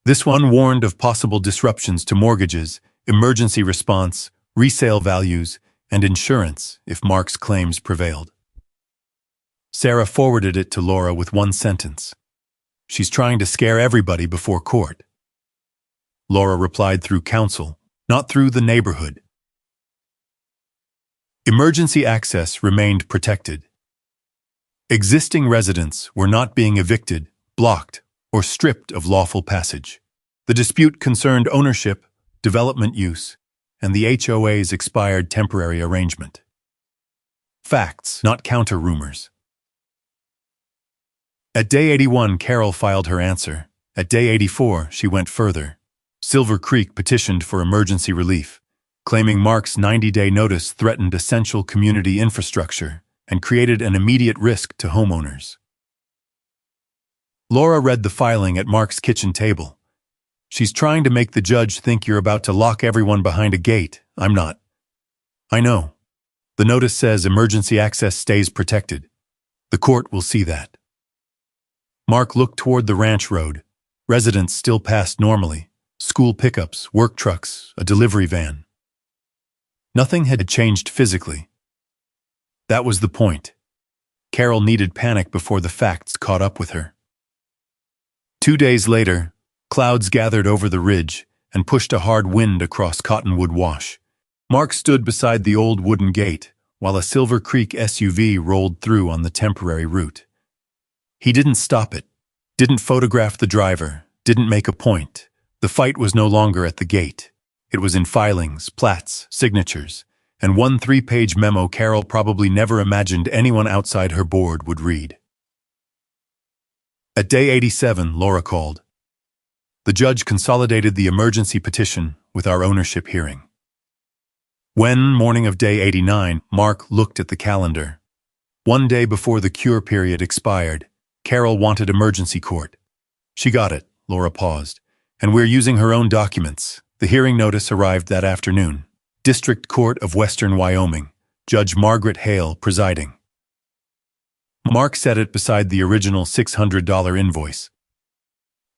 This one warned of possible disruptions to mortgages, emergency response, resale values, and insurance if Mark's claims prevailed. Sarah forwarded it to Laura with one sentence. She's trying to scare everybody before court. Laura replied through counsel, not through the neighborhood. Emergency access remained protected. Existing residents were not being evicted, blocked, or stripped of lawful passage. The dispute concerned ownership, development use, and the HOA's expired temporary arrangement. Facts, not counter-rumors. At day 81, Carol filed her answer. At day 84, she went further. Silver Creek petitioned for emergency relief, claiming Mark's 90-day notice threatened essential community infrastructure and created an immediate risk to homeowners. Laura read the filing at Mark's kitchen table. She's trying to make the judge think you're about to lock everyone behind a gate. I'm not. I know. The notice says emergency access stays protected. The court will see that. Mark looked toward the ranch road. Residents still passed normally. School pickups, work trucks, a delivery van. Nothing had changed physically. That was the point. Carol needed panic before the facts caught up with her. 2 days later, clouds gathered over the ridge and pushed a hard wind across Cottonwood Wash. Mark stood beside the old wooden gate while a Silver Creek SUV rolled through on the temporary route. He didn't stop it, didn't photograph the driver, didn't make a point. The fight was no longer at the gate. It was in filings, plats, signatures, and one 3-page memo Carol probably never imagined anyone outside her board would read. At day 87, Laura called. The judge consolidated the emergency petition with our ownership hearing. When, morning of day 89, Mark looked at the calendar. 1 day before the cure period expired, Carol wanted emergency court. She got it, Laura paused, and we're using her own documents. The hearing notice arrived that afternoon. District Court of Western Wyoming, Judge Margaret Hale presiding. Mark set it beside the original $600 invoice.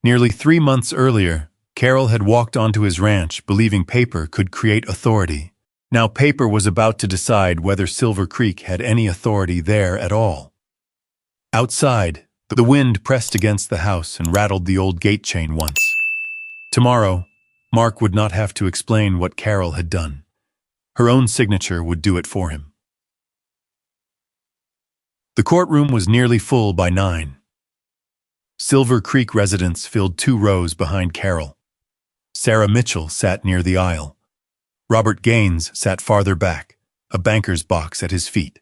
Nearly 3 months earlier, Carol had walked onto his ranch believing paper could create authority. Now paper was about to decide whether Silver Creek had any authority there at all. Outside, the wind pressed against the house and rattled the old gate chain once. Tomorrow, Mark would not have to explain what Carol had done. Her own signature would do it for him. The courtroom was nearly full by 9. Silver Creek residents filled 2 rows behind Carol. Sarah Mitchell sat near the aisle. Robert Gaines sat farther back, a banker's box at his feet.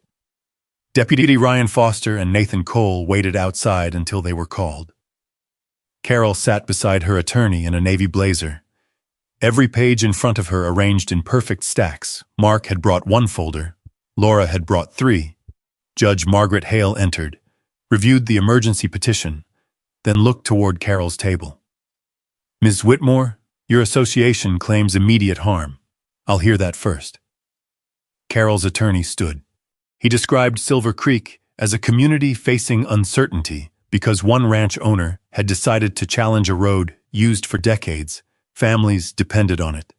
Deputy Ryan Foster and Nathan Cole waited outside until they were called. Carol sat beside her attorney in a navy blazer. Every page in front of her arranged in perfect stacks. Mark had brought 1 folder. Laura had brought 3. Judge Margaret Hale entered, reviewed the emergency petition, then looked toward Carol's table. "Ms. Whitmore, your association claims immediate harm. I'll hear that first." Carol's attorney stood. He described Silver Creek as a community facing uncertainty because one ranch owner had decided to challenge a road used for decades. Families depended on it.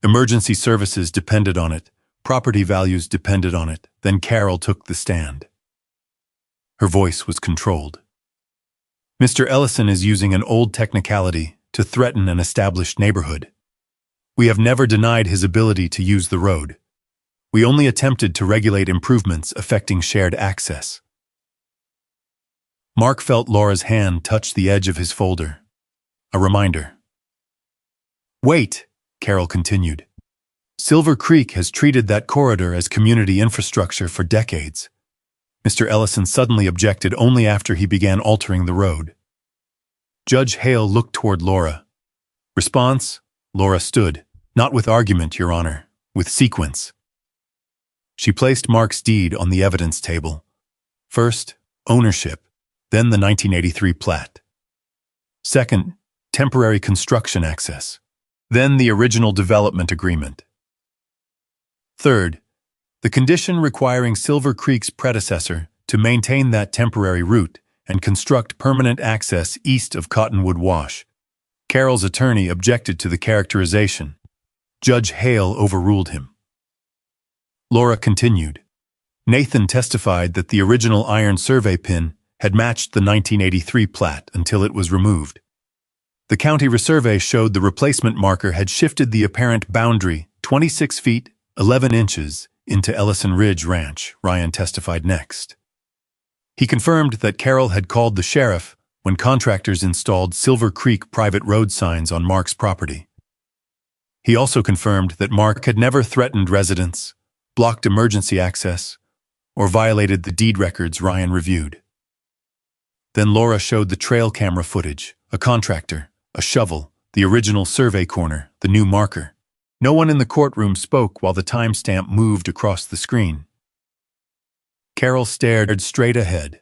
Emergency services depended on it. Property values depended on it. Then Carol took the stand. Her voice was controlled. "Mr. Ellison is using an old technicality to threaten an established neighborhood. We have never denied his ability to use the road. We only attempted to regulate improvements affecting shared access." Mark felt Laura's hand touch the edge of his folder. A reminder. "Wait," Carol continued. "Silver Creek has treated that corridor as community infrastructure for decades." Mr. Ellison suddenly objected only after he began altering the road. Judge Hale looked toward Laura. Response: Laura stood, "Not with argument, Your Honor, with sequence." She placed Mark's deed on the evidence table. First, ownership, then the 1983 plat. Second, temporary construction access, then the original development agreement. Third, the condition requiring Silver Creek's predecessor to maintain that temporary route and construct permanent access east of Cottonwood Wash. Carol's attorney objected to the characterization. Judge Hale overruled him. Laura continued. Nathan testified that the original iron survey pin had matched the 1983 plat until it was removed. The county resurvey showed the replacement marker had shifted the apparent boundary 26 feet, 11 inches into Ellison Ridge Ranch, Ryan testified next. He confirmed that Carol had called the sheriff when contractors installed Silver Creek private road signs on Mark's property. He also confirmed that Mark had never threatened residents, blocked emergency access, or violated the deed records Ryan reviewed. Then Laura showed the trail camera footage, a contractor, a shovel, the original survey corner, the new marker. No one in the courtroom spoke while the timestamp moved across the screen. Carol stared straight ahead.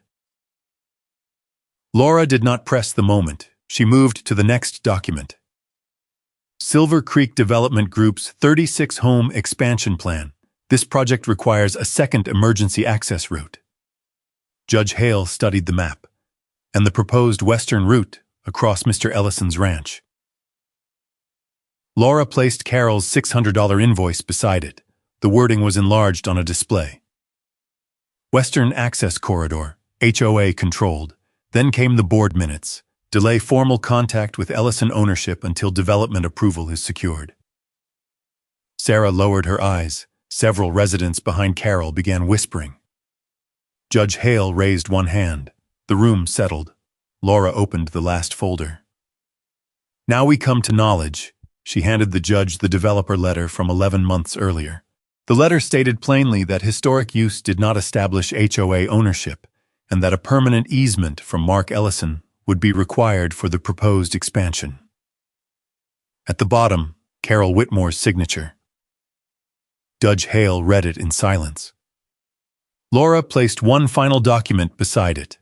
Laura did not press the moment. She moved to the next document. Silver Creek Development Group's 36-home expansion plan. This project requires a second emergency access route. Judge Hale studied the map and the proposed western route across Mr. Ellison's ranch. Laura placed Carol's $600 invoice beside it. The wording was enlarged on a display. Western Access Corridor, HOA controlled. Then came the board minutes. Delay formal contact with Ellison ownership until development approval is secured. Sarah lowered her eyes. Several residents behind Carol began whispering. Judge Hale raised one hand. The room settled. Laura opened the last folder. Now we come to knowledge. She handed the judge the developer letter from 11 months earlier. The letter stated plainly that historic use did not establish HOA ownership and that a permanent easement from Mark Ellison would be required for the proposed expansion. At the bottom, Carol Whitmore's signature. Judge Hale read it in silence. Laura placed one final document beside it.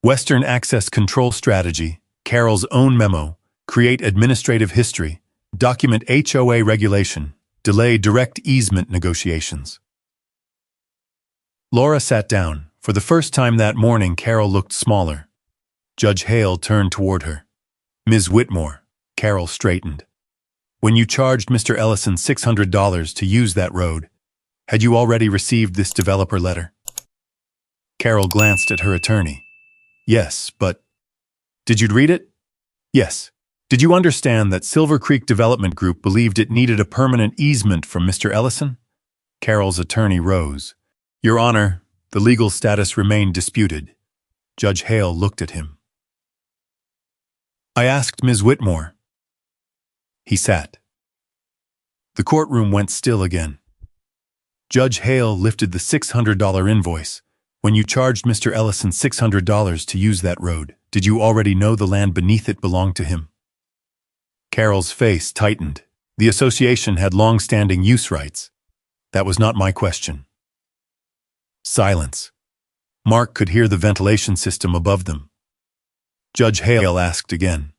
Western Access Control Strategy, Carol's own memo, create administrative history, document HOA regulation, delay direct easement negotiations. Laura sat down. For the first time that morning, Carol looked smaller. Judge Hale turned toward her. Ms. Whitmore. Carol straightened. When you charged Mr. Ellison $600 to use that road, had you already received this developer letter? Carol glanced at her attorney. Yes, but… Did you read it? Yes. Did you understand that Silver Creek Development Group believed it needed a permanent easement from Mr. Ellison? Carol's attorney rose. Your Honor, the legal status remained disputed. Judge Hale looked at him. I asked Ms. Whitmore. He sat. The courtroom went still again. Judge Hale lifted the $600 invoice. When you charged Mr. Ellison $600 to use that road, did you already know the land beneath it belonged to him? Carol's face tightened. The association had long-standing use rights. That was not my question. Silence. Mark could hear the ventilation system above them. Judge Hale asked again.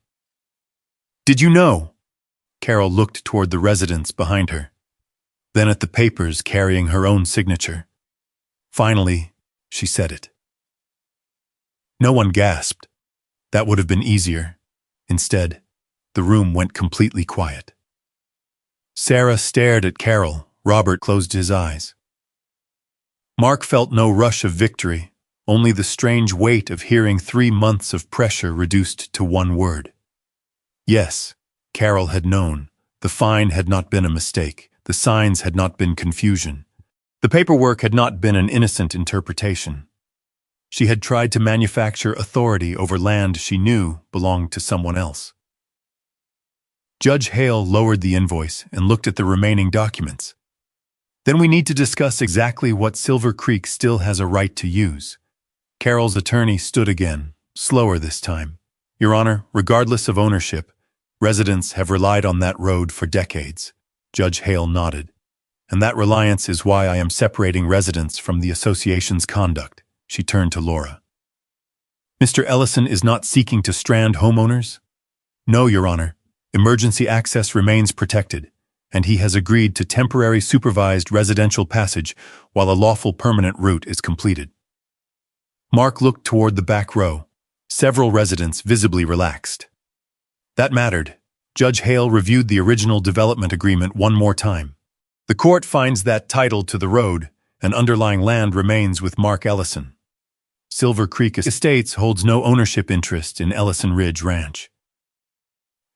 Did you know? Carol looked toward the residence behind her, then at the papers carrying her own signature. Finally, she said it. No one gasped. That would have been easier. Instead, the room went completely quiet. Sarah stared at Carol. Robert closed his eyes. Mark felt no rush of victory, only the strange weight of hearing 3 months of pressure reduced to one word. Yes, Carol had known. The fine had not been a mistake. The signs had not been confusion. The paperwork had not been an innocent interpretation. She had tried to manufacture authority over land she knew belonged to someone else. Judge Hale lowered the invoice and looked at the remaining documents. Then we need to discuss exactly what Silver Creek still has a right to use. Carol's attorney stood again, slower this time. Your Honor, regardless of ownership, residents have relied on that road for decades. Judge Hale nodded. And that reliance is why I am separating residents from the association's conduct. She turned to Laura. Mr. Ellison is not seeking to strand homeowners? No, Your Honor. Emergency access remains protected, and he has agreed to temporary supervised residential passage while a lawful permanent route is completed. Mark looked toward the back row. Several residents visibly relaxed. That mattered. Judge Hale reviewed the original development agreement one more time. The court finds that title to the road and underlying land remains with Mark Ellison. Silver Creek Estates holds no ownership interest in Ellison Ridge Ranch.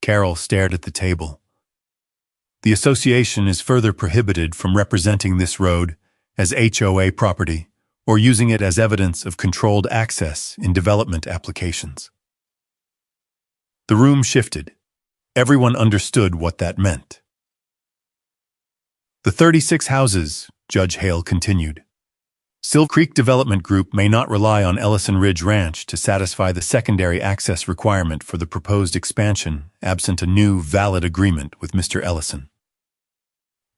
Carol stared at the table. The association is further prohibited from representing this road as HOA property or using it as evidence of controlled access in development applications. The room shifted. Everyone understood what that meant. The 36 houses, Judge Hale continued. Silver Creek Development Group may not rely on Ellison Ridge Ranch to satisfy the secondary access requirement for the proposed expansion absent a new, valid agreement with Mr. Ellison.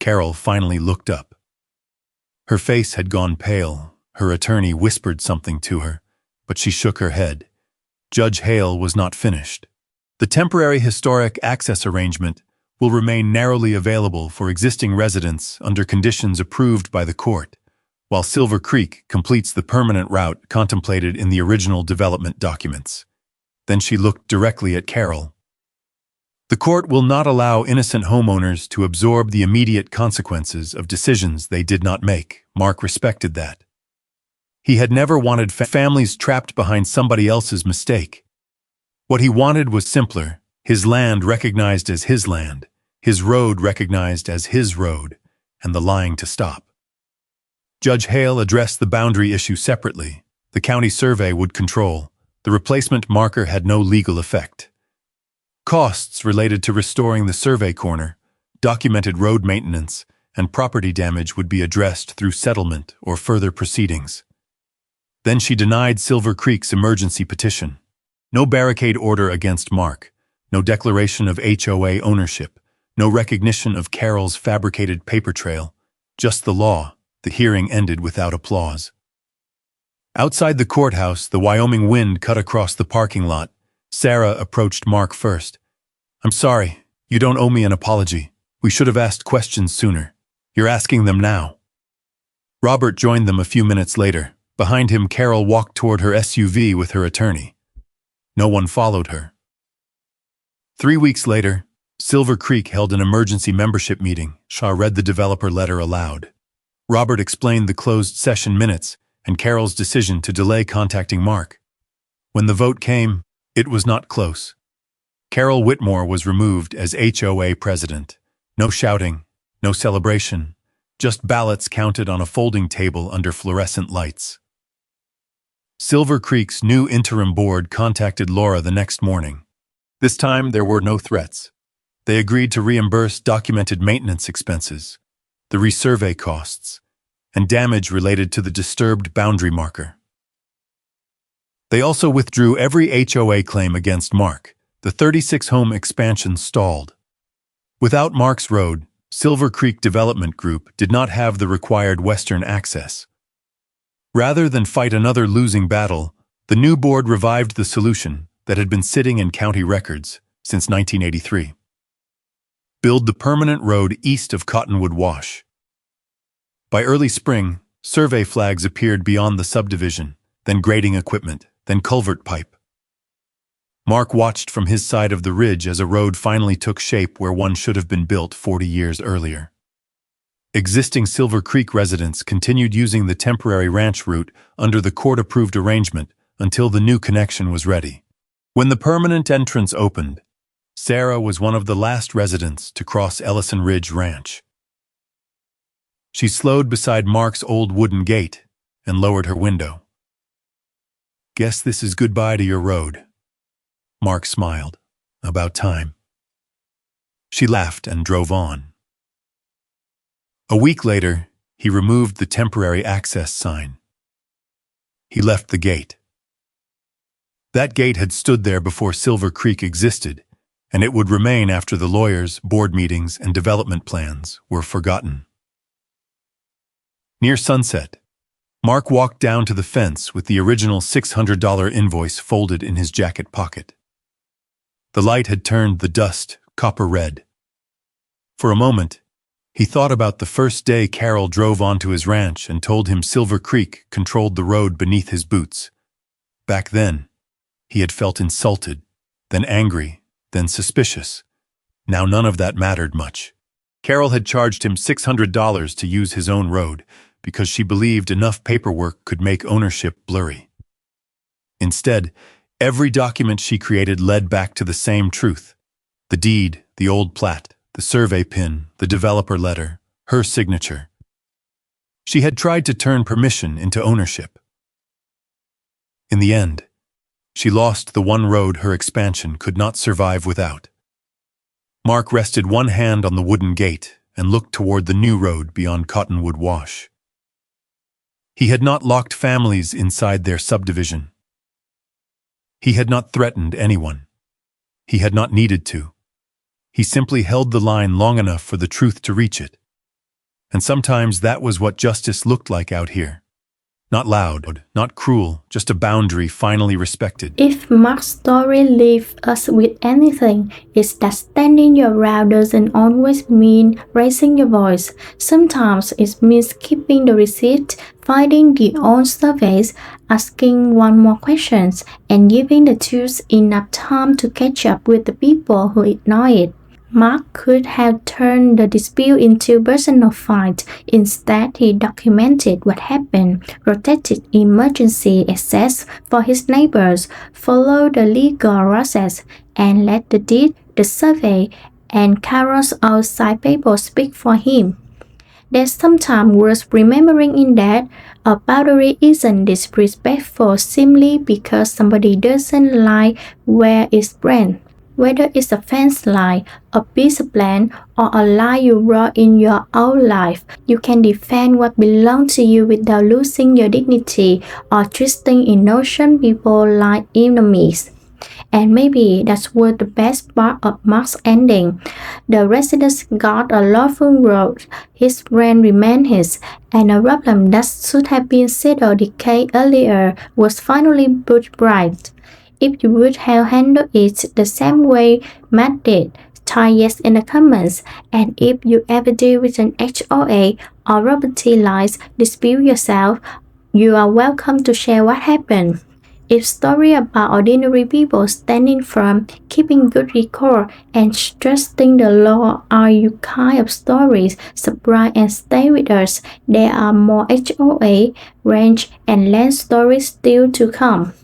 Carol finally looked up. Her face had gone pale. Her attorney whispered something to her, but she shook her head. Judge Hale was not finished. The temporary historic access arrangement will remain narrowly available for existing residents under conditions approved by the court, while Silver Creek completes the permanent route contemplated in the original development documents. Then she looked directly at Carol. The court will not allow innocent homeowners to absorb the immediate consequences of decisions they did not make. Mark respected that. He had never wanted families trapped behind somebody else's mistake. What he wanted was simpler: his land recognized as his land, his road recognized as his road, and the lying to stop. Judge Hale addressed the boundary issue separately. The county survey would control. The replacement marker had no legal effect. Costs related to restoring the survey corner, documented road maintenance, and property damage would be addressed through settlement or further proceedings. Then she denied Silver Creek's emergency petition. No barricade order against Mark, no declaration of HOA ownership, no recognition of Carol's fabricated paper trail, just the law. The hearing ended without applause. Outside the courthouse, the Wyoming wind cut across the parking lot. Sarah approached Mark first. I'm sorry, you don't owe me an apology. We should have asked questions sooner. You're asking them now. Robert joined them a few minutes later. Behind him, Carol walked toward her SUV with her attorney. No one followed her. 3 weeks later, Silver Creek held an emergency membership meeting. Shaw read the developer letter aloud. Robert explained the closed session minutes and Carol's decision to delay contacting Mark. When the vote came, it was not close. Carol Whitmore was removed as HOA president. No shouting, no celebration, just ballots counted on a folding table under fluorescent lights. Silver Creek's new interim board contacted Laura the next morning. This time there were no threats. They agreed to reimburse documented maintenance expenses, the resurvey costs, and damage related to the disturbed boundary marker. They also withdrew every HOA claim against Mark. The 36-home expansion stalled. Without Mark's road, Silver Creek Development Group did not have the required western access. Rather than fight another losing battle, the new board revived the solution that had been sitting in county records since 1983. Build the permanent road east of Cottonwood Wash. By early spring, survey flags appeared beyond the subdivision, then grading equipment, then culvert pipe. Mark watched from his side of the ridge as a road finally took shape where one should have been built 40 years earlier. Existing Silver Creek residents continued using the temporary ranch route under the court-approved arrangement until the new connection was ready. When the permanent entrance opened, Sarah was one of the last residents to cross Ellison Ridge Ranch. She slowed beside Mark's old wooden gate and lowered her window. "Guess this is goodbye to your road." Mark smiled. "About time." She laughed and drove on. A week later, he removed the temporary access sign. He left the gate. That gate had stood there before Silver Creek existed, and it would remain after the lawyers, board meetings, and development plans were forgotten. Near sunset, Mark walked down to the fence with the original $600 invoice folded in his jacket pocket. The light had turned the dust copper red. For a moment, he thought about the first day Carol drove onto his ranch and told him Silver Creek controlled the road beneath his boots. Back then, he had felt insulted, then angry, then suspicious. Now none of that mattered much. Carol had charged him $600 to use his own road because she believed enough paperwork could make ownership blurry. Instead, every document she created led back to the same truth. The deed, the old plat, the survey pin, the developer letter, her signature. She had tried to turn permission into ownership. In the end, she lost the one road her expansion could not survive without. Mark rested one hand on the wooden gate and looked toward the new road beyond Cottonwood Wash. He had not locked families inside their subdivision. He had not threatened anyone. He had not needed to. He simply held the line long enough for the truth to reach it. And sometimes that was what justice looked like out here. Not loud, not cruel, just a boundary finally respected. If Mark's story leaves us with anything, it's that standing your ground doesn't always mean raising your voice. Sometimes it means keeping the receipt, finding the old surveys, asking one more questions, and giving the truth enough time to catch up with the people who ignore it. Mark could have turned the dispute into a personal fight. Instead, he documented what happened, protected emergency access for his neighbors, followed the legal process, and let the deed, the survey, and Carol's outside paper speak for him. There's sometimes worth remembering in that a boundary isn't disrespectful simply because somebody doesn't like where it's brand. Whether it's a fence line, a piece of land, or a line you draw in your own life, you can defend what belongs to you without losing your dignity or treating innocent people like enemies. And maybe that's what the best part of Mark's ending. The residents got a lawful road, his rent remained his, and a problem that should have been settled decades earlier was finally put right. If you would have handled it the same way Matt did, type yes in the comments. And if you ever deal with an HOA or property rights dispute yourself, you are welcome to share what happened. If stories about ordinary people standing firm, keeping good record, and trusting the law are your kind of stories, subscribe and stay with us. There are more HOA, ranch, and land stories still to come.